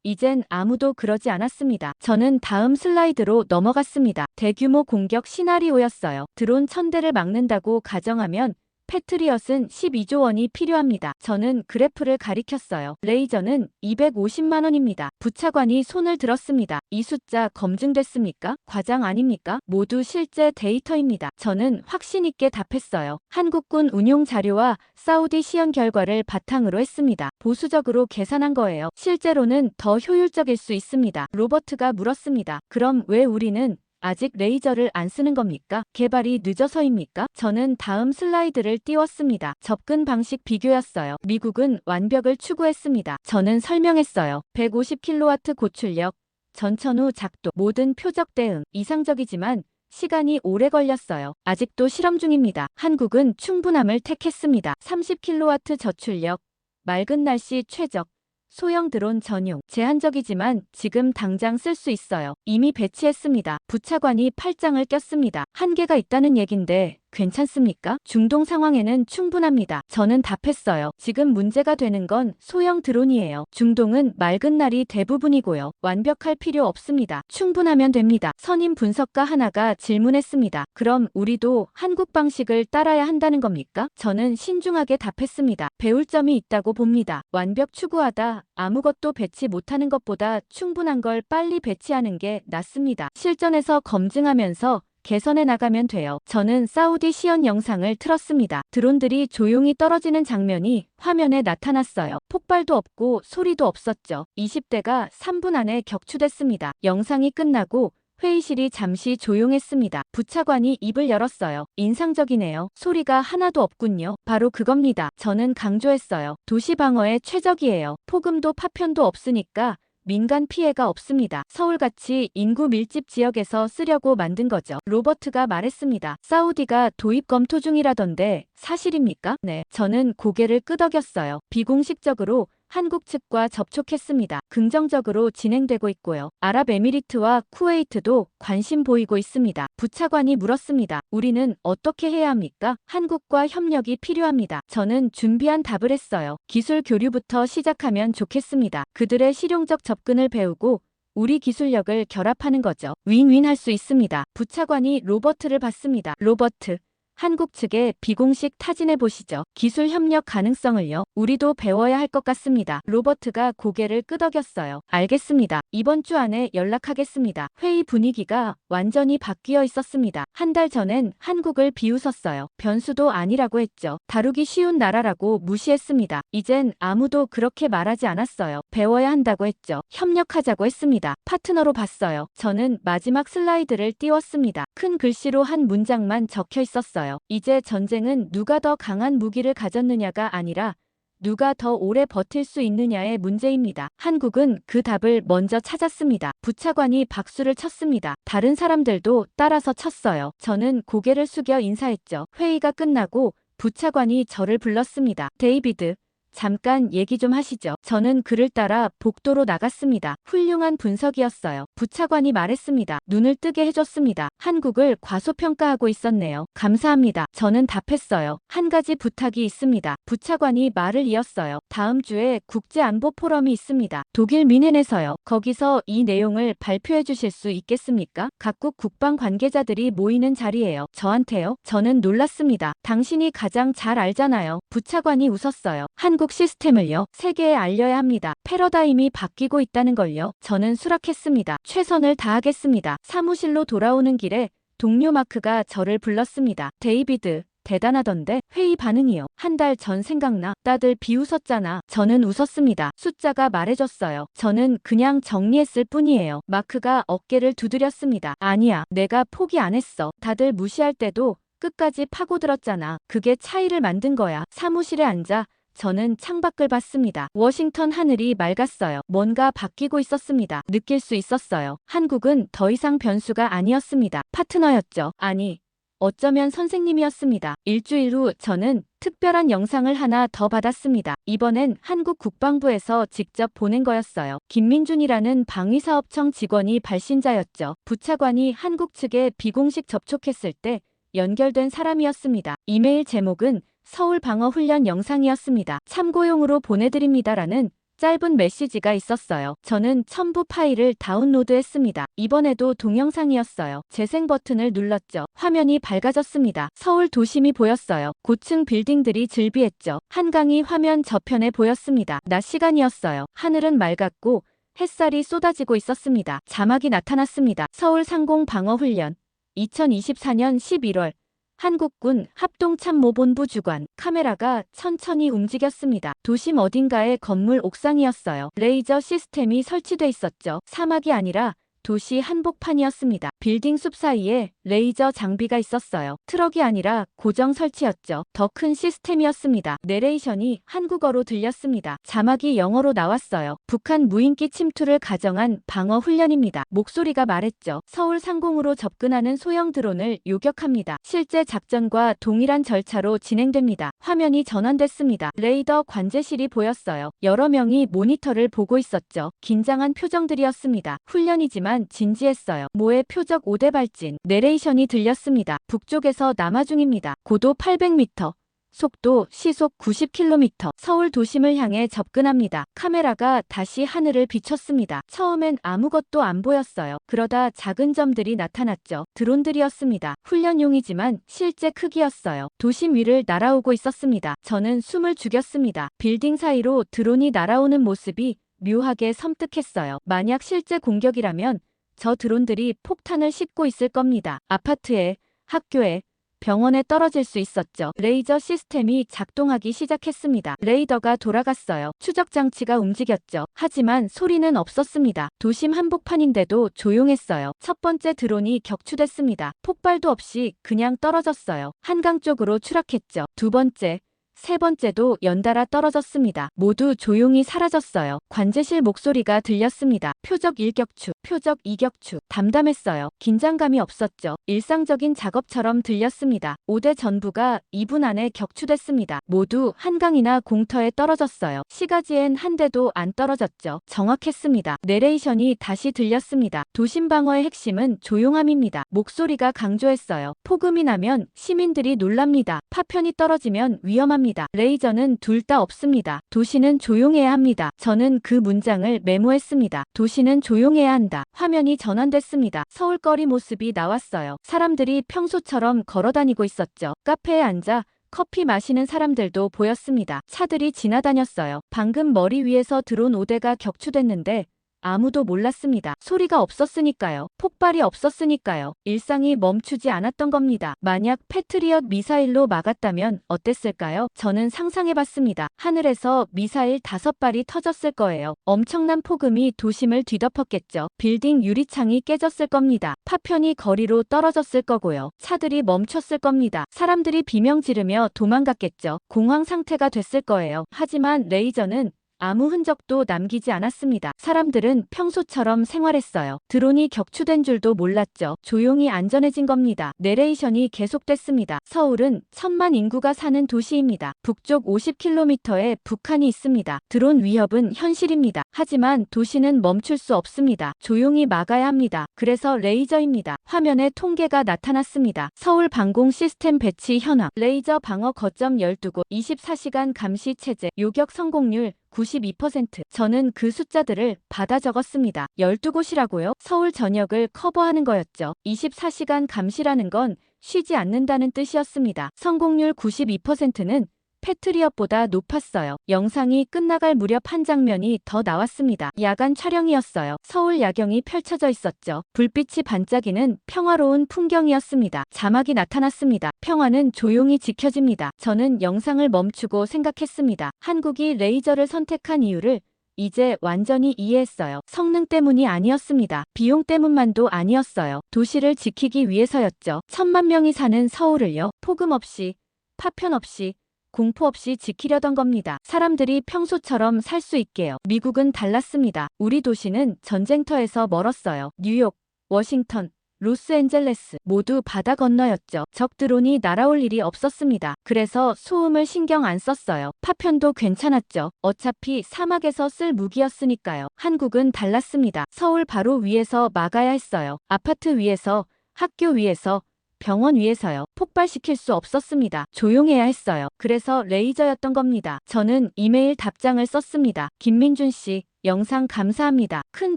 이젠 아무도 그러지 않았습니다. 저는 다음 슬라이드로 넘어갔습니다. 대규모 공격 시나리오였어요. 드론 1000대를 막는다고 가정하면 패트리엇은 12조 원이 필요합니다. 저는 그래프를 가리켰어요. 레이저는 250만 원입니다. 부차관이 손을 들었습니다. 이 숫자 검증됐습니까? 과장 아닙니까? 모두 실제 데이터입니다. 저는 확신 있게 답했어요. 한국군 운용 자료와 사우디 시연 결과를 바탕으로 했습니다. 보수적으로 계산한 거예요. 실제로는 더 효율적일 수 있습니다. 로버트가 물었습니다. 그럼 왜 우리는 아직 레이저를 안 쓰는 겁니까? 개발이 늦어서입니까? 저는 다음 슬라이드를 띄웠습니다. 접근 방식 비교였어요. 미국은 완벽을 추구했습니다. 저는 설명했어요. 150kW 고출력, 전천후 작동, 모든 표적 대응, 이상적이지만 시간이 오래 걸렸어요. 아직도 실험 중입니다. 한국은 충분함을 택했습니다. 30kW 저출력, 맑은 날씨 최적, 소형 드론 전용. 제한적이지만 지금 당장 쓸 수 있어요. 이미 배치했습니다. 부차관이 팔짱을 꼈습니다. 한계가 있다는 얘긴데 괜찮습니까? 중동 상황에는 충분합니다. 저는 답했어요. 지금 문제가 되는 건 소형 드론이에요. 중동은 맑은 날이 대부분이고요. 완벽할 필요 없습니다. 충분하면 됩니다. 선임 분석가 하나가 질문했습니다. 그럼 우리도 한국 방식을 따라야 한다는 겁니까? 저는 신중하게 답했습니다. 배울 점이 있다고 봅니다. 완벽 추구하다 아무것도 배치 못하는 것보다 충분한 걸 빨리 배치하는 게 낫습니다. 실전에서 검증하면서 개선해 나가면 돼요. 저는 사우디 시연 영상을 틀었습니다. 드론들이 조용히 떨어지는 장면이 화면에 나타났어요. 폭발도 없고 소리도 없었죠. 20대가 3분 안에 격추됐습니다. 영상이 끝나고 회의실이 잠시 조용했습니다. 부차관이 입을 열었어요. 인상적이네요. 소리가 하나도 없군요. 바로 그겁니다. 저는 강조했어요. 도시 방어에 최적이에요. 폭음도 파편도 없으니까 민간 피해가 없습니다. 서울같이 인구 밀집 지역에서 쓰려고 만든 거죠. 로버트가 말했습니다. 사우디가 도입 검토 중이라던데 사실입니까? 네. 저는 고개를 끄덕였어요. 비공식적으로 한국 측과 접촉했습니다. 긍정적으로 진행되고 있고요. 아랍에미리트와 쿠웨이트도 관심 보이고 있습니다. 부차관이 물었습니다. 우리는 어떻게 해야 합니까? 한국과 협력이 필요합니다. 저는 준비한 답을 했어요. 기술 교류부터 시작하면 좋겠습니다. 그들의 실용적 접근을 배우고 우리 기술력을 결합하는 거죠. 윈윈 할 수 있습니다. 부차관이 로버트를 봤습니다. 로버트. 한국 측에 비공식 타진해 보시죠. 기술 협력 가능성을요. 우리도 배워야 할 것 같습니다. 로버트가 고개를 끄덕였어요. 알겠습니다. 이번 주 안에 연락하겠습니다. 회의 분위기가 완전히 바뀌어 있었습니다. 한 달 전엔 한국을 비웃었어요. 변수도 아니라고 했죠. 다루기 쉬운 나라라고 무시했습니다. 이젠 아무도 그렇게 말하지 않았어요. 배워야 한다고 했죠. 협력하자고 했습니다. 파트너로 봤어요. 저는 마지막 슬라이드를 띄웠습니다. 큰 글씨로 한 문장만 적혀 있었어요. 이제 전쟁은 누가 더 강한 무기를 가졌느냐가 아니라 누가 더 오래 버틸 수 있느냐의 문제입니다. 한국은 그 답을 먼저 찾았습니다. 부차관이 박수를 쳤습니다. 다른 사람들도 따라서 쳤어요. 저는 고개를 숙여 인사했죠. 회의가 끝나고 부차관이 저를 불렀습니다. 데이비드. 잠깐 얘기 좀 하시죠. 저는 그를 따라 복도로 나갔습니다. 훌륭한 분석이었어요. 부차관이 말했습니다. 눈을 뜨게 해줬습니다. 한국을 과소평가하고 있었네요. 감사합니다. 저는 답했어요. 한 가지 부탁이 있습니다. 부차관이 말을 이었어요. 다음 주에 국제안보 포럼이 있습니다. 독일 뮌헨에서요. 거기서 이 내용을 발표해 주실 수 있겠습니까? 각국 국방 관계자들이 모이는 자리예요. 저한테요? 저는 놀랐습니다. 당신이 가장 잘 알잖아요. 부차관이 웃었어요. 한국 시스템을요. 세계에 알려야 합니다. 패러다임이 바뀌고 있다는 걸요. 저는 수락했습니다. 최선을 다하겠습니다. 사무실로 돌아오는 길에 동료 마크가 저를 불렀습니다. 데이비드. 대단하던데? 회의 반응이요. 한 달 전 생각나? 다들 비웃었잖아. 저는 웃었습니다. 숫자가 말해줬어요. 저는 그냥 정리했을 뿐이에요. 마크가 어깨를 두드렸습니다. 아니야. 내가 포기 안 했어. 다들 무시할 때도 끝까지 파고들었잖아. 그게 차이를 만든 거야. 사무실에 앉아 저는 창밖을 봤습니다. 워싱턴 하늘이 맑았어요. 뭔가 바뀌고 있었습니다. 느낄 수 있었어요. 한국은 더 이상 변수가 아니었습니다. 파트너였죠. 아니, 어쩌면 선생님이었습니다. 일주일 후 저는 특별한 영상을 하나 더 받았습니다. 이번엔 한국 국방부에서 직접 보낸 거였어요. 김민준이라는 방위사업청 직원이 발신자였죠. 부차관이 한국 측에 비공식 접촉했을 때 연결된 사람이었습니다. 이메일 제목은 서울 방어 훈련 영상이었습니다. 참고용으로 보내드립니다라는 짧은 메시지가 있었어요. 저는 첨부 파일을 다운로드했습니다. 이번에도 동영상이었어요. 재생 버튼을 눌렀죠. 화면이 밝아졌습니다. 서울 도심이 보였어요. 고층 빌딩들이 즐비했죠. 한강이 화면 저편에 보였습니다. 낮 시간이었어요. 하늘은 맑았고 햇살이 쏟아지고 있었습니다. 자막이 나타났습니다. 서울 상공 방어 훈련 2024년 11월 한국군 합동참모본부 주관. 카메라가 천천히 움직였습니다. 도심 어딘가의 건물 옥상이었어요. 레이저 시스템이 설치돼 있었죠. 사막이 아니라 도시 한복판이었습니다. 빌딩 숲 사이에 레이저 장비가 있었어요. 트럭이 아니라 고정 설치였죠. 더 큰 시스템이었습니다. 내레이션이 한국어로 들렸습니다. 자막이 영어로 나왔어요. 북한 무인기 침투를 가정한 방어 훈련입니다. 목소리가 말했죠. 서울 상공으로 접근하는 소형 드론을 요격합니다. 실제 작전과 동일한 절차로 진행됩니다. 화면이 전환됐습니다. 레이더 관제실이 보였어요. 여러 명이 모니터를 보고 있었죠. 긴장한 표정들이었습니다. 훈련이지만 진지했어요. 모의 표적 5대 발진. 내레이션이 들렸습니다. 북쪽에서 남하 중입니다. 고도 800m. 속도 시속 90km. 서울 도심을 향해 접근합니다. 카메라가 다시 하늘을 비췄습니다. 처음엔 아무것도 안 보였어요. 그러다 작은 점들이 나타났죠. 드론들이었습니다. 훈련용이지만 실제 크기였어요. 도심 위를 날아오고 있었습니다. 저는 숨을 죽였습니다. 빌딩 사이로 드론이 날아오는 모습이 묘하게 섬뜩했어요. 만약 실제 공격이라면 저 드론들이 폭탄을 싣고 있을 겁니다. 아파트에, 학교에, 병원에 떨어질 수 있었죠. 레이저 시스템이 작동하기 시작했습니다. 레이더가 돌아갔어요. 추적 장치가 움직였죠. 하지만 소리는 없었습니다. 도심 한복판인데도 조용했어요. 첫 번째 드론이 격추됐습니다. 폭발도 없이 그냥 떨어졌어요. 한강 쪽으로 추락했죠. 두 번째, 세 번째도 연달아 떨어졌습니다. 모두 조용히 사라졌어요. 관제실 목소리가 들렸습니다. 표적 1격추, 표적 2격추. 담담했어요. 긴장감이 없었죠. 일상적인 작업처럼 들렸습니다. 5대 전부가 2분 안에 격추됐습니다. 모두 한강이나 공터에 떨어졌어요. 시가지엔 한 대도 안 떨어졌죠. 정확했습니다. 내레이션이 다시 들렸습니다. 도심 방어의 핵심은 조용함입니다. 목소리가 강조했어요. 폭음이 나면 시민들이 놀랍니다. 파편이 떨어지면 위험합니다. 레이저는 둘 다 없습니다. 도시는 조용해야 합니다. 저는 그 문장을 메모했습니다. 도시는 조용해야 한다. 화면이 전환됐습니다. 서울거리 모습이 나왔어요. 사람들이 평소처럼 걸어다니고 있었죠. 카페에 앉아 커피 마시는 사람들도 보였습니다. 차들이 지나다녔어요. 방금 머리 위에서 드론 5대가 격추됐는데 아무도 몰랐습니다. 소리가 없었으니까요. 폭발이 없었으니까요. 일상이 멈추지 않았던 겁니다. 만약 패트리엇 미사일로 막았다면 어땠을까요? 저는 상상해봤습니다. 하늘에서 미사일 5발이 터졌을 거예요. 엄청난 폭음이 도심을 뒤덮었겠죠. 빌딩 유리창이 깨졌을 겁니다. 파편이 거리로 떨어졌을 거고요. 차들이 멈췄을 겁니다. 사람들이 비명 지르며 도망갔겠죠. 공황 상태가 됐을 거예요. 하지만 레이저는 아무 흔적도 남기지 않았습니다. 사람들은 평소처럼 생활했어요. 드론이 격추된 줄도 몰랐죠. 조용히 안전해진 겁니다. 내레이션이 계속됐습니다. 서울은 1000만 인구가 사는 도시입니다. 북쪽 50km에 북한이 있습니다. 드론 위협은 현실입니다. 하지만 도시는 멈출 수 없습니다. 조용히 막아야 합니다. 그래서 레이저입니다. 화면에 통계가 나타났습니다. 서울 방공 시스템 배치 현황, 레이저 방어 거점 12곳, 24시간 감시 체제, 요격 성공률 92%. 저는 그 숫자들을 받아 적었습니다. 12곳이라고요? 서울 전역을 커버하는 거였죠. 24시간 감시라는 건 쉬지 않는다는 뜻이었습니다. 성공률 92%는 패트리엇보다 높았어요. 영상이 끝나갈 무렵 한 장면이 더 나왔습니다. 야간 촬영이었어요. 서울 야경이 펼쳐져 있었죠. 불빛이 반짝이는 평화로운 풍경이었습니다. 자막이 나타났습니다. 평화는 조용히 지켜집니다. 저는 영상을 멈추고 생각했습니다. 한국이 레이저를 선택한 이유를 이제 완전히 이해했어요. 성능 때문이 아니었습니다. 비용 때문만도 아니었어요. 도시를 지키기 위해서였죠. 1000만 명이 사는 서울을요. 폭음 없이, 파편 없이, 공포 없이 지키려던 겁니다. 사람들이 평소처럼 살 수 있게요. 미국은 달랐습니다. 우리 도시는 전쟁터에서 멀었어요. 뉴욕, 워싱턴, 로스앤젤레스 모두 바다 건너였죠. 적 드론이 날아올 일이 없었습니다. 그래서 소음을 신경 안 썼어요. 파편도 괜찮았죠. 어차피 사막에서 쓸 무기였으니까요. 한국은 달랐습니다. 서울 바로 위에서 막아야 했어요. 아파트 위에서, 학교 위에서, 병원 위에서요. 폭발시킬 수 없었습니다. 조용해야 했어요. 그래서 레이저였던 겁니다. 저는 이메일 답장을 썼습니다. 김민준 씨, 영상 감사합니다. 큰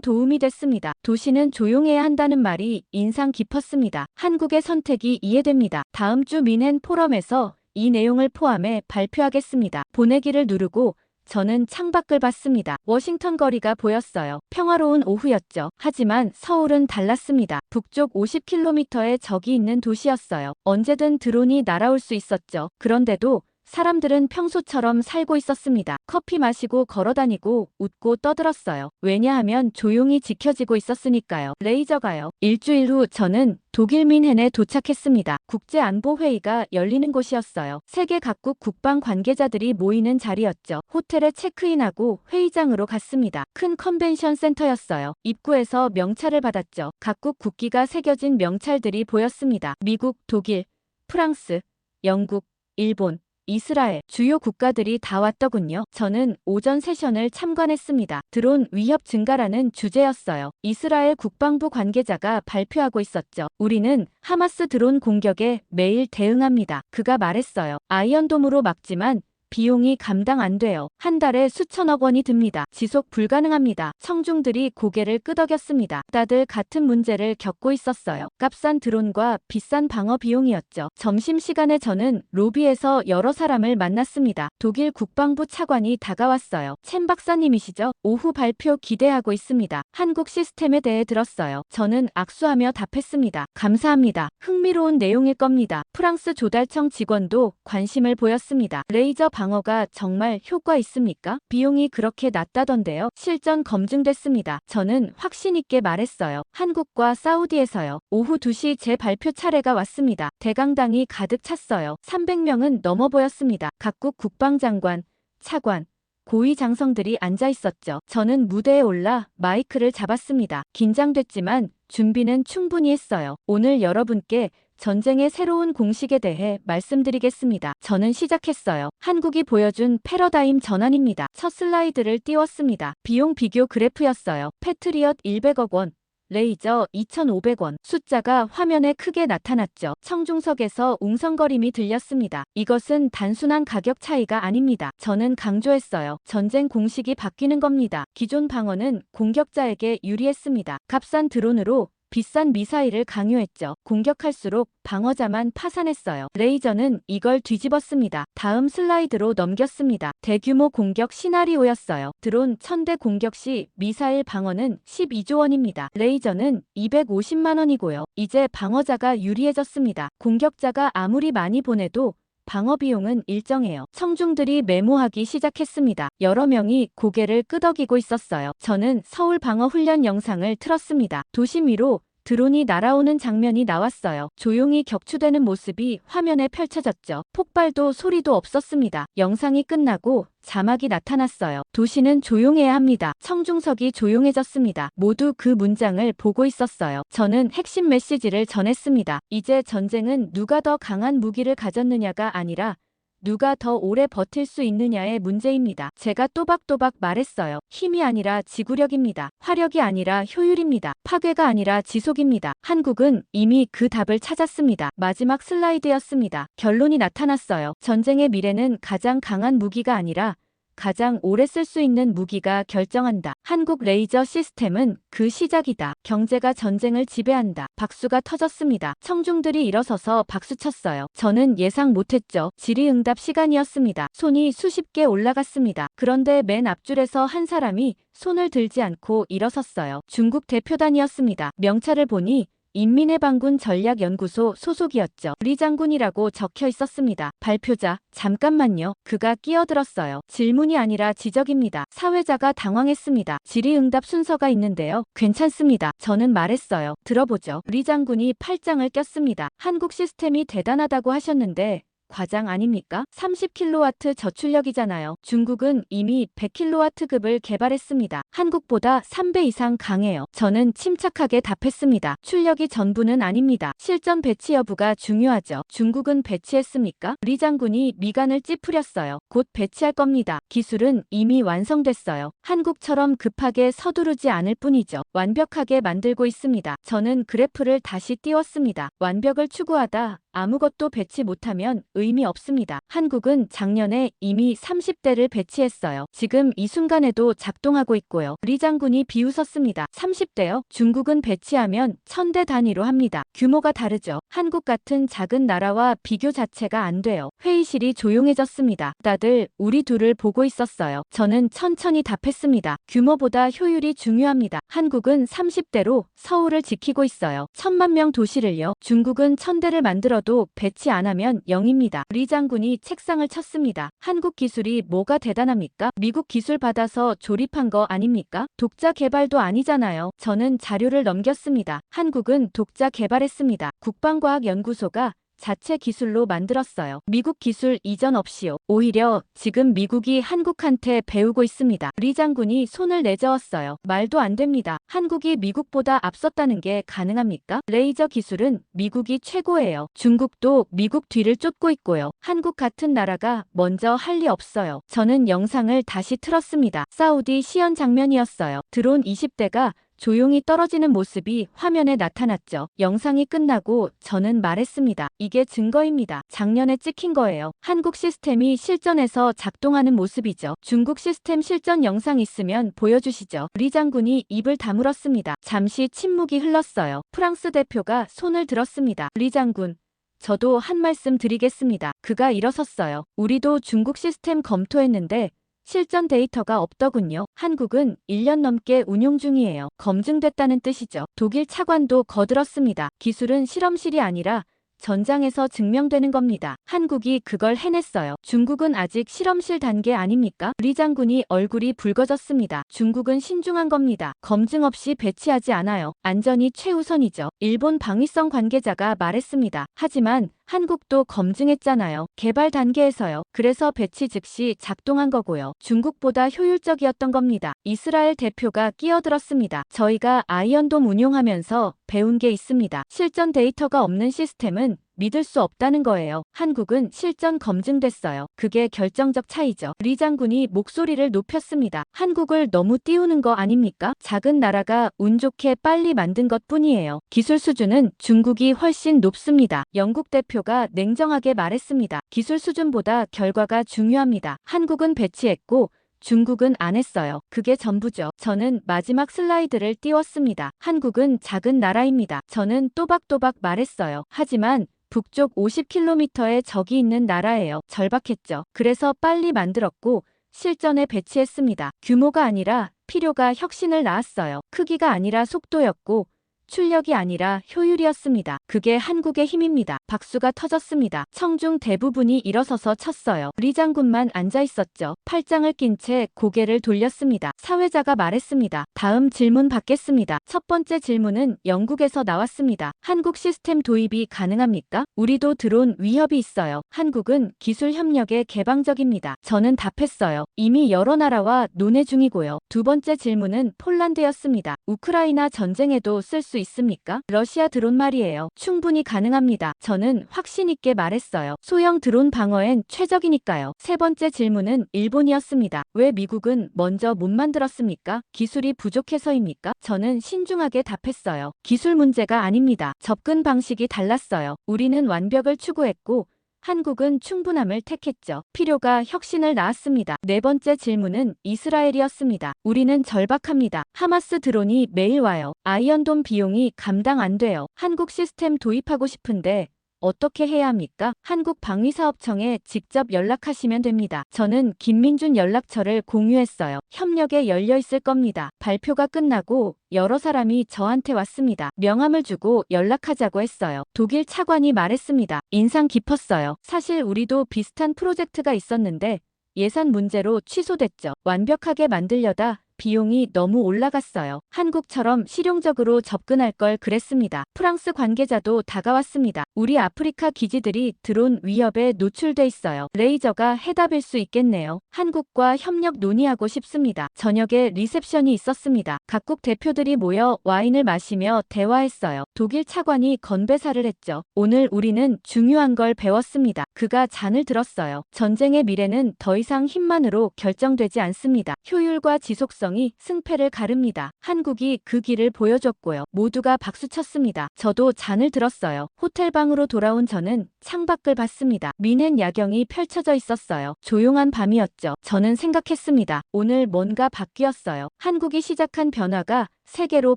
도움이 됐습니다. 도시는 조용해야 한다는 말이 인상 깊었습니다. 한국의 선택이 이해됩니다. 다음 주 민헨 포럼에서 이 내용을 포함해 발표하겠습니다. 보내기를 누르고 저는 창밖을 봤습니다. 워싱턴 거리가 보였어요. 평화로운 오후였죠. 하지만 서울은 달랐습니다. 북쪽 50km의 적이 있는 도시였어요. 언제든 드론이 날아올 수 있었죠. 그런데도 사람들은 평소처럼 살고 있었습니다. 커피 마시고 걸어다니고 웃고 떠들었어요. 왜냐하면 조용히 지켜지고 있었으니까요. 레이저가요. 일주일 후 저는 독일 민헨에 도착했습니다. 국제안보회의가 열리는 곳이었어요. 세계 각국 국방 관계자들이 모이는 자리였죠. 호텔에 체크인하고 회의장으로 갔습니다. 큰 컨벤션 센터였어요. 입구에서 명찰을 받았죠. 각국 국기가 새겨진 명찰들이 보였습니다. 미국, 독일, 프랑스, 영국, 일본, 이스라엘, 주요 국가들이 다 왔더군요. 저는 오전 세션을 참관했습니다. 드론 위협 증가라는 주제였어요. 이스라엘 국방부 관계자가 발표하고 있었죠. 우리는 하마스 드론 공격에 매일 대응합니다. 그가 말했어요. 아이언돔으로 막지만 비용이 감당 안 돼요. 한 달에 수천억 원이 듭니다. 지속 불가능합니다. 청중들이 고개를 끄덕였습니다. 다들 같은 문제를 겪고 있었어요. 값싼 드론과 비싼 방어 비용이었죠. 점심시간에 저는 로비에서 여러 사람을 만났습니다. 독일 국방부 차관이 다가왔어요. 첸 박사님이시죠? 오후 발표 기대하고 있습니다. 한국 시스템에 대해 들었어요. 저는 악수하며 답했습니다. 감사합니다. 흥미로운 내용일 겁니다. 프랑스 조달청 직원도 관심을 보였습니다. 레이저 방어가 정말 효과 있습니까? 비용이 그렇게 낮다던데요. 실전 검증됐습니다. 저는 확신 있게 말했어요. 한국과 사우디에서요. 오후 2시 제 발표 차례가 왔습니다. 대강당이 가득 찼어요. 300명은 넘어 보였습니다. 각국 국방장관, 차관, 고위 장성들이 앉아 있었죠. 저는 무대에 올라 마이크를 잡았습니다. 긴장됐지만 준비는 충분히 했어요. 오늘 여러분께 전쟁의 새로운 공식에 대해 말씀드리겠습니다. 저는 시작했어요. 한국이 보여준 패러다임 전환입니다. 첫 슬라이드를 띄웠습니다. 비용 비교 그래프였어요. 패트리엇 100억 원, 레이저 2,500원. 숫자가 화면에 크게 나타났죠. 청중석에서 웅성거림이 들렸습니다. 이것은 단순한 가격 차이가 아닙니다. 저는 강조했어요. 전쟁 공식이 바뀌는 겁니다. 기존 방어는 공격자에게 유리했습니다. 값싼 드론으로 비싼 미사일을 강요했죠. 공격할수록 방어자만 파산했어요. 레이저는 이걸 뒤집었습니다. 다음 슬라이드로 넘겼습니다. 대규모 공격 시나리오였어요. 드론 1000대 공격 시 미사일 방어는 12조 원입니다. 레이저는 250만 원이고요. 이제 방어자가 유리해졌습니다. 공격자가 아무리 많이 보내도 방어 비용은 일정해요. 청중들이 메모하기 시작했습니다. 여러 명이 고개를 끄덕이고 있었어요. 저는 서울 방어 훈련 영상을 틀었습니다. 도심 위로 드론이 날아오는 장면이 나왔어요. 조용히 격추되는 모습이 화면에 펼쳐졌죠. 폭발도 소리도 없었습니다. 영상이 끝나고 자막이 나타났어요. 도시는 조용해야 합니다. 청중석이 조용해졌습니다. 모두 그 문장을 보고 있었어요. 저는 핵심 메시지를 전했습니다. 이제 전쟁은 누가 더 강한 무기를 가졌느냐가 아니라 누가 더 오래 버틸 수 있느냐의 문제입니다. 제가 또박또박 말했어요. 힘이 아니라 지구력입니다. 화력이 아니라 효율입니다. 파괴가 아니라 지속입니다. 한국은 이미 그 답을 찾았습니다. 마지막 슬라이드였습니다. 결론이 나타났어요. 전쟁의 미래는 가장 강한 무기가 아니라 가장 오래 쓸 수 있는 무기가 결정한다. 한국 레이저 시스템은 그 시작이다. 경제가 전쟁을 지배한다. 박수가 터졌습니다. 청중들이 일어서서 박수쳤어요. 저는 예상 못했죠. 질의응답 시간이었습니다. 손이 수십 개 올라갔습니다. 그런데 맨 앞줄에서 한 사람이 손을 들지 않고 일어섰어요. 중국 대표단이었습니다. 명찰을 보니 인민해방군 전략연구소 소속이었죠. 리 장군이라고 적혀 있었습니다. 발표자, 잠깐만요. 그가 끼어들었어요. 질문이 아니라 지적입니다. 사회자가 당황했습니다. 질의응답 순서가 있는데요. 괜찮습니다. 저는 말했어요. 들어보죠. 리 장군이 팔짱을 꼈습니다. 한국 시스템이 대단하다고 하셨는데 과장 아닙니까? 30kW 저출력이잖아요. 중국은 이미 100kW급을 개발했습니다. 한국보다 3배 이상 강해요. 저는 침착하게 답했습니다. 출력이 전부는 아닙니다. 실전 배치 여부가 중요하죠. 중국은 배치했습니까? 리 장군이 미간을 찌푸렸어요. 곧 배치할 겁니다. 기술은 이미 완성됐어요. 한국처럼 급하게 서두르지 않을 뿐이죠. 완벽하게 만들고 있습니다. 저는 그래프를 다시 띄웠습니다. 완벽을 추구하다 아무것도 배치 못하면 의미 없습니다. 한국은 작년에 이미 30대를 배치했어요. 지금 이 순간에도 작동하고 있고요. 리 장군이 비웃었습니다. 30대요? 중국은 배치하면 1000대 단위로 합니다. 규모가 다르죠. 한국 같은 작은 나라와 비교 자체가 안 돼요. 회의실이 조용해졌습니다. 다들 우리 둘을 보고 있었어요. 저는 천천히 답했습니다. 규모보다 효율이 중요합니다. 한국은 30대로 서울을 지키고 있어요. 1000만 명 도시를요. 중국은 1000대를 만들어도 배치 안 하면 0입니다. 리 장군이 책상을 쳤습니다. 한국 기술이 뭐가 대단합니까? 미국 기술 받아서 조립한 거 아닙니까? 독자 개발도 아니잖아요. 저는 자료를 넘겼습니다. 한국은 독자 개발했습니다. 국방과학연구소가 자체 기술로 만들었어요. 미국 기술 이전 없이요. 오히려 지금 미국이 한국한테 배우고 있습니다. 리 장군이 손을 내저었어요. 말도 안 됩니다. 한국이 미국보다 앞섰다는 게 가능합니까? 레이저 기술은 미국이 최고예요. 중국도 미국 뒤를 쫓고 있고요. 한국 같은 나라가 먼저 할 리 없어요. 저는 영상을 다시 틀었습니다. 사우디 시연 장면이었어요. 드론 20대가 조용히 떨어지는 모습이 화면에 나타났죠. 영상이 끝나고 저는 말했습니다. 이게 증거입니다. 작년에 찍힌 거예요. 한국 시스템이 실전에서 작동하는 모습이죠. 중국 시스템 실전 영상 있으면 보여주시죠. 리 장군이 입을 다물었습니다. 잠시 침묵이 흘렀어요. 프랑스 대표가 손을 들었습니다. 리 장군, 저도 한 말씀 드리겠습니다. 그가 일어섰어요. 우리도 중국 시스템 검토했는데 실전 데이터가 없더군요. 한국은 1년 넘게 운용 중이에요. 검증됐다는 뜻이죠. 독일 차관도 거들었습니다. 기술은 실험실이 아니라 전장에서 증명되는 겁니다. 한국이 그걸 해냈어요. 중국은 아직 실험실 단계 아닙니까? 리 장군이 얼굴이 붉어졌습니다. 중국은 신중한 겁니다. 검증 없이 배치하지 않아요. 안전이 최우선이죠. 일본 방위성 관계자가 말했습니다. 하지만 한국도 검증했잖아요. 개발 단계에서요. 그래서 배치 즉시 작동한 거고요. 중국보다 효율적이었던 겁니다. 이스라엘 대표가 끼어들었습니다. 저희가 아이언돔 운용하면서 배운 게 있습니다. 실전 데이터가 없는 시스템은 믿을 수 없다는 거예요. 한국은 실전 검증됐어요. 그게 결정적 차이죠. 리 장군이 목소리를 높였습니다. 한국을 너무 띄우는 거 아닙니까? 작은 나라가 운 좋게 빨리 만든 것뿐이에요. 기술 수준은 중국이 훨씬 높습니다. 영국 대표가 냉정하게 말했습니다. 기술 수준보다 결과가 중요합니다. 한국은 배치했고 중국은 안 했어요. 그게 전부죠. 저는 마지막 슬라이드를 띄웠습니다. 한국은 작은 나라입니다. 저는 또박또박 말했어요. 하지만 북쪽 50km의 적이 있는 나라예요. 절박했죠. 그래서 빨리 만들었고 실전에 배치했습니다. 규모가 아니라 필요가 혁신을 낳았어요. 크기가 아니라 속도였고 출력이 아니라 효율이었습니다. 그게 한국의 힘입니다. 박수가 터졌습니다. 청중 대부분이 일어서서 쳤어요. 리 장군만 앉아 있었죠. 팔짱을 낀 채 고개를 돌렸습니다. 사회자가 말했습니다. 다음 질문 받겠습니다. 첫 번째 질문은 영국에서 나왔습니다. 한국 시스템 도입이 가능합니까? 우리도 드론 위협이 있어요. 한국은 기술 협력에 개방적입니다. 저는 답했어요. 이미 여러 나라와 논의 중이고요. 두 번째 질문은 폴란드였습니다. 우크라이나 전쟁에도 쓸 수 있습니까? 러시아 드론 말이에요. 충분히 가능합니다. 저는 확신 있게 말했어요. 소형 드론 방어엔 최적이니까요. 세 번째 질문은 일본이었습니다. 왜 미국은 먼저 못 만들었습니까? 기술이 부족해서입니까? 저는 신중하게 답했어요. 기술 문제가 아닙니다. 접근 방식이 달랐어요. 우리는 완벽을 추구했고 한국은 충분함을 택했죠. 필요가 혁신을 낳았습니다. 네 번째 질문은 이스라엘이었습니다. 우리는 절박합니다. 하마스 드론이 매일 와요. 아이언돔 비용이 감당 안 돼요. 한국 시스템 도입하고 싶은데 어떻게 해야 합니까? 한국방위사업청에 직접 연락하시면 됩니다. 저는 김민준 연락처를 공유했어요. 협력에 열려 있을 겁니다. 발표가 끝나고 여러 사람이 저한테 왔습니다. 명함을 주고 연락하자고 했어요. 독일 차관이 말했습니다. 인상 깊었어요. 사실 우리도 비슷한 프로젝트가 있었는데 예산 문제로 취소됐죠. 완벽하게 만들려다 비용이 너무 올라갔어요. 한국처럼 실용적으로 접근할 걸 그랬습니다. 프랑스 관계자도 다가왔습니다. 우리 아프리카 기지들이 드론 위협에 노출돼 있어요. 레이저가 해답일 수 있겠네요. 한국과 협력 논의하고 싶습니다. 저녁에 리셉션이 있었습니다. 각국 대표들이 모여 와인을 마시며 대화했어요. 독일 차관이 건배사를 했죠. 오늘 우리는 중요한 걸 배웠습니다. 그가 잔을 들었어요. 전쟁의 미래는 더 이상 힘만으로 결정되지 않습니다. 효율과 지속성이 승패를 가릅니다. 한국이 그 길을 보여줬고요. 모두가 박수쳤습니다. 저도 잔을 들었어요. 호텔방으로 돌아온 저는 창밖을 봤습니다. 미넨 야경이 펼쳐져 있었어요. 조용한 밤이었죠. 저는 생각했습니다. 오늘 뭔가 바뀌었어요. 한국이 시작한 변화가 세계로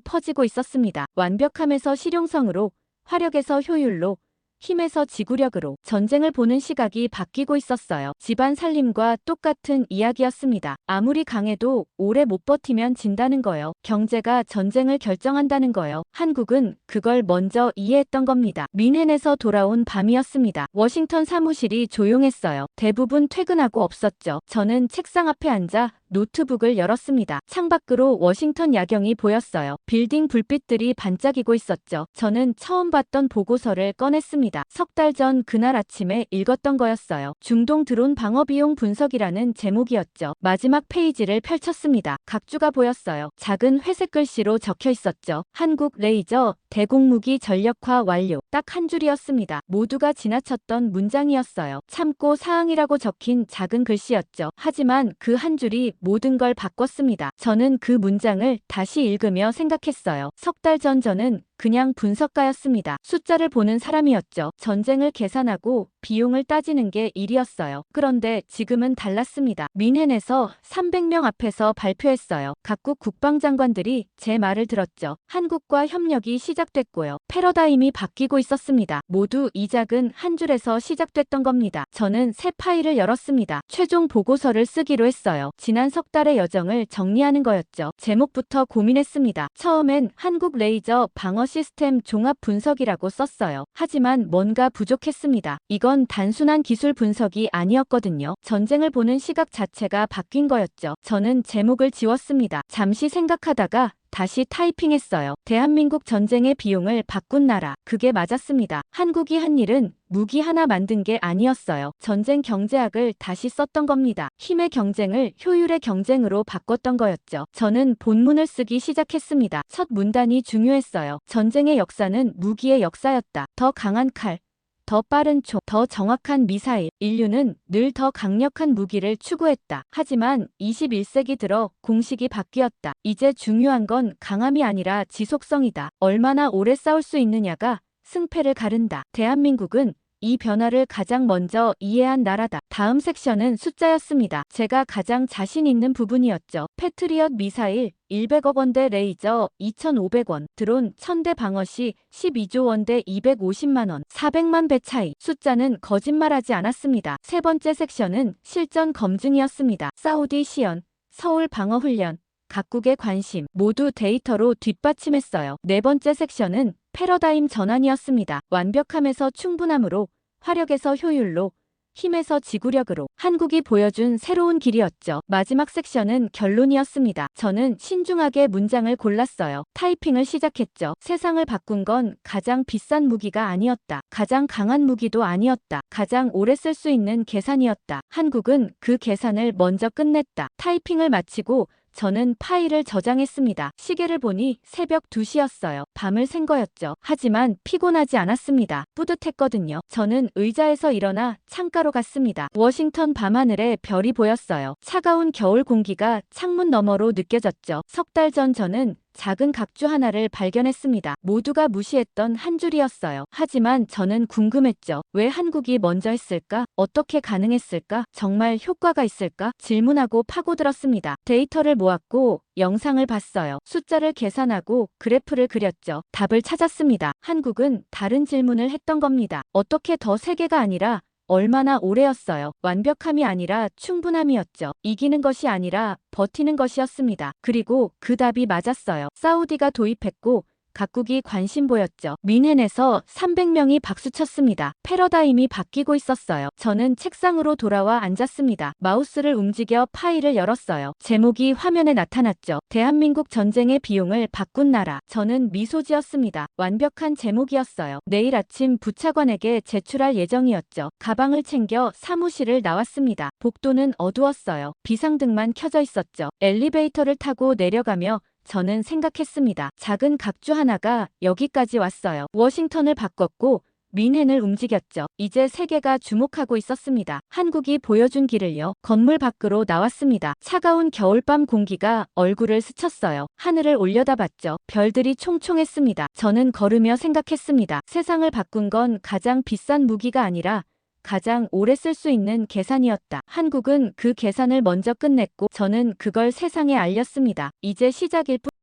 퍼지고 있었습니다. 완벽함에서 실용성으로, 화력에서 효율로, 힘에서 지구력으로 전쟁을 보는 시각이 바뀌고 있었어요. 집안 살림과 똑같은 이야기였습니다. 아무리 강해도 오래 못 버티면 진다는 거요. 경제가 전쟁을 결정한다는 거요. 한국은 그걸 먼저 이해했던 겁니다. 민헨에서 돌아온 밤이었습니다. 워싱턴 사무실이 조용했어요. 대부분 퇴근하고 없었죠. 저는 책상 앞에 앉아 노트북을 열었습니다. 창밖으로 워싱턴 야경이 보였어요. 빌딩 불빛들이 반짝이고 있었죠. 저는 처음 봤던 보고서를 꺼냈습니다. 석 달 전 그날 아침에 읽었던 거였어요. 중동 드론 방어 비용 분석이라는 제목이었죠. 마지막 페이지를 펼쳤습니다. 각주가 보였어요. 작은 회색 글씨로 적혀 있었죠. 한국 레이저 대공무기 전력화 완료. 딱 한 줄이었습니다. 모두가 지나쳤던 문장이었어요. 참고 사항이라고 적힌 작은 글씨였죠. 하지만 그 한 줄이 모든 걸 바꿨습니다. 저는 그 문장을 다시 읽으며 생각했어요. 석 달 전 저는 그냥 분석가였습니다. 숫자를 보는 사람이었죠. 전쟁을 계산하고 비용을 따지는 게 일이었어요. 그런데 지금은 달랐습니다. 민헨에서 300명 앞에서 발표했어요. 각국 국방장관들이 제 말을 들었죠. 한국과 협력이 시작됐고요. 패러다임이 바뀌고 있었습니다. 모두 이 작은 한 줄에서 시작됐던 겁니다. 저는 새 파일을 열었습니다. 최종 보고서를 쓰기로 했어요. 지난 석 달의 여정을 정리하는 거였죠. 제목부터 고민했습니다. 처음엔 한국 레이저 방어 시스템 종합 분석이라고 썼어요. 하지만 뭔가 부족했습니다. 이건 단순한 기술 분석이 아니었거든요. 전쟁을 보는 시각 자체가 바뀐 거였죠. 저는 제목을 지웠습니다. 잠시 생각하다가 다시 타이핑했어요. 대한민국 전쟁의 비용을 바꾼 나라. 그게 맞았습니다. 한국이 한 일은 무기 하나 만든 게 아니었어요. 전쟁 경제학을 다시 썼던 겁니다. 힘의 경쟁을 효율의 경쟁으로 바꿨던 거였죠. 저는 본문을 쓰기 시작했습니다. 첫 문단이 중요했어요. 전쟁의 역사는 무기의 역사였다. 더 강한 칼, 더 빠른 총, 더 정확한 미사일. 인류는 늘 더 강력한 무기를 추구했다. 하지만 21세기 들어 공식이 바뀌었다. 이제 중요한 건 강함이 아니라 지속성이다. 얼마나 오래 싸울 수 있느냐가 승패를 가른다. 대한민국은 이 변화를 가장 먼저 이해한 나라다. 다음 섹션은 숫자였습니다. 제가 가장 자신 있는 부분이었죠. 패트리엇 미사일 100억 원대 레이저 2,500원, 드론 1000대 방어 시 12조 원대 250만 원, 400만 배 차이. 숫자는 거짓말하지 않았습니다. 세 번째 섹션은 실전 검증이었습니다. 사우디 시연, 서울 방어 훈련, 각국의 관심, 모두 데이터로 뒷받침했어요. 네 번째 섹션은 패러다임 전환이었습니다. 완벽함에서 충분함으로, 화력에서 효율로, 힘에서 지구력으로 한국이 보여준 새로운 길이었죠. 마지막 섹션은 결론이었습니다. 저는 신중하게 문장을 골랐어요. 타이핑을 시작했죠. 세상을 바꾼 건 가장 비싼 무기가 아니었다. 가장 강한 무기도 아니었다. 가장 오래 쓸 수 있는 계산이었다. 한국은 그 계산을 먼저 끝냈다. 타이핑을 마치고 저는 파일을 저장했습니다. 시계를 보니 새벽 2시였어요. 밤을 샌 거였죠. 하지만 피곤하지 않았습니다. 뿌듯했거든요. 저는 의자에서 일어나 창가로 갔습니다. 워싱턴 밤하늘에 별이 보였어요. 차가운 겨울 공기가 창문 너머로 느껴졌죠. 석 달 전 저는 작은 각주 하나를 발견했습니다. 모두가 무시했던 한 줄이었어요. 하지만 저는 궁금했죠. 왜 한국이 먼저 했을까? 어떻게 가능했을까? 정말 효과가 있을까? 질문하고 파고들었습니다. 데이터를 모았고 영상을 봤어요. 숫자를 계산하고 그래프를 그렸죠. 답을 찾았습니다. 한국은 다른 질문을 했던 겁니다. 어떻게 더 세게가 아니라 얼마나 오래였어요. 완벽함이 아니라 충분함이었죠. 이기는 것이 아니라 버티는 것이었습니다. 그리고 그 답이 맞았어요. 사우디가 도입했고 각국이 관심 보였죠. 뮌헨에서 300명이 박수쳤습니다. 패러다임이 바뀌고 있었어요. 저는 책상으로 돌아와 앉았습니다. 마우스를 움직여 파일을 열었어요. 제목이 화면에 나타났죠. 대한민국 전쟁의 비용을 바꾼 나라. 저는 미소 지었습니다. 완벽한 제목이었어요. 내일 아침 부차관에게 제출할 예정이었죠. 가방을 챙겨 사무실을 나왔습니다. 복도는 어두웠어요. 비상등만 켜져 있었죠. 엘리베이터를 타고 내려가며 저는 생각했습니다. 작은 각주 하나가 여기까지 왔어요. 워싱턴을 바꿨고 뮌헨을 움직였죠. 이제 세계가 주목하고 있었습니다. 한국이 보여준 길을요. 건물 밖으로 나왔습니다. 차가운 겨울밤 공기가 얼굴을 스쳤어요. 하늘을 올려다봤죠. 별들이 총총했습니다. 저는 걸으며 생각했습니다. 세상을 바꾼 건 가장 비싼 무기가 아니라 가장 오래 쓸 수 있는 계산이었다. 한국은 그 계산을 먼저 끝냈고 저는 그걸 세상에 알렸습니다. 이제 시작일 뿐.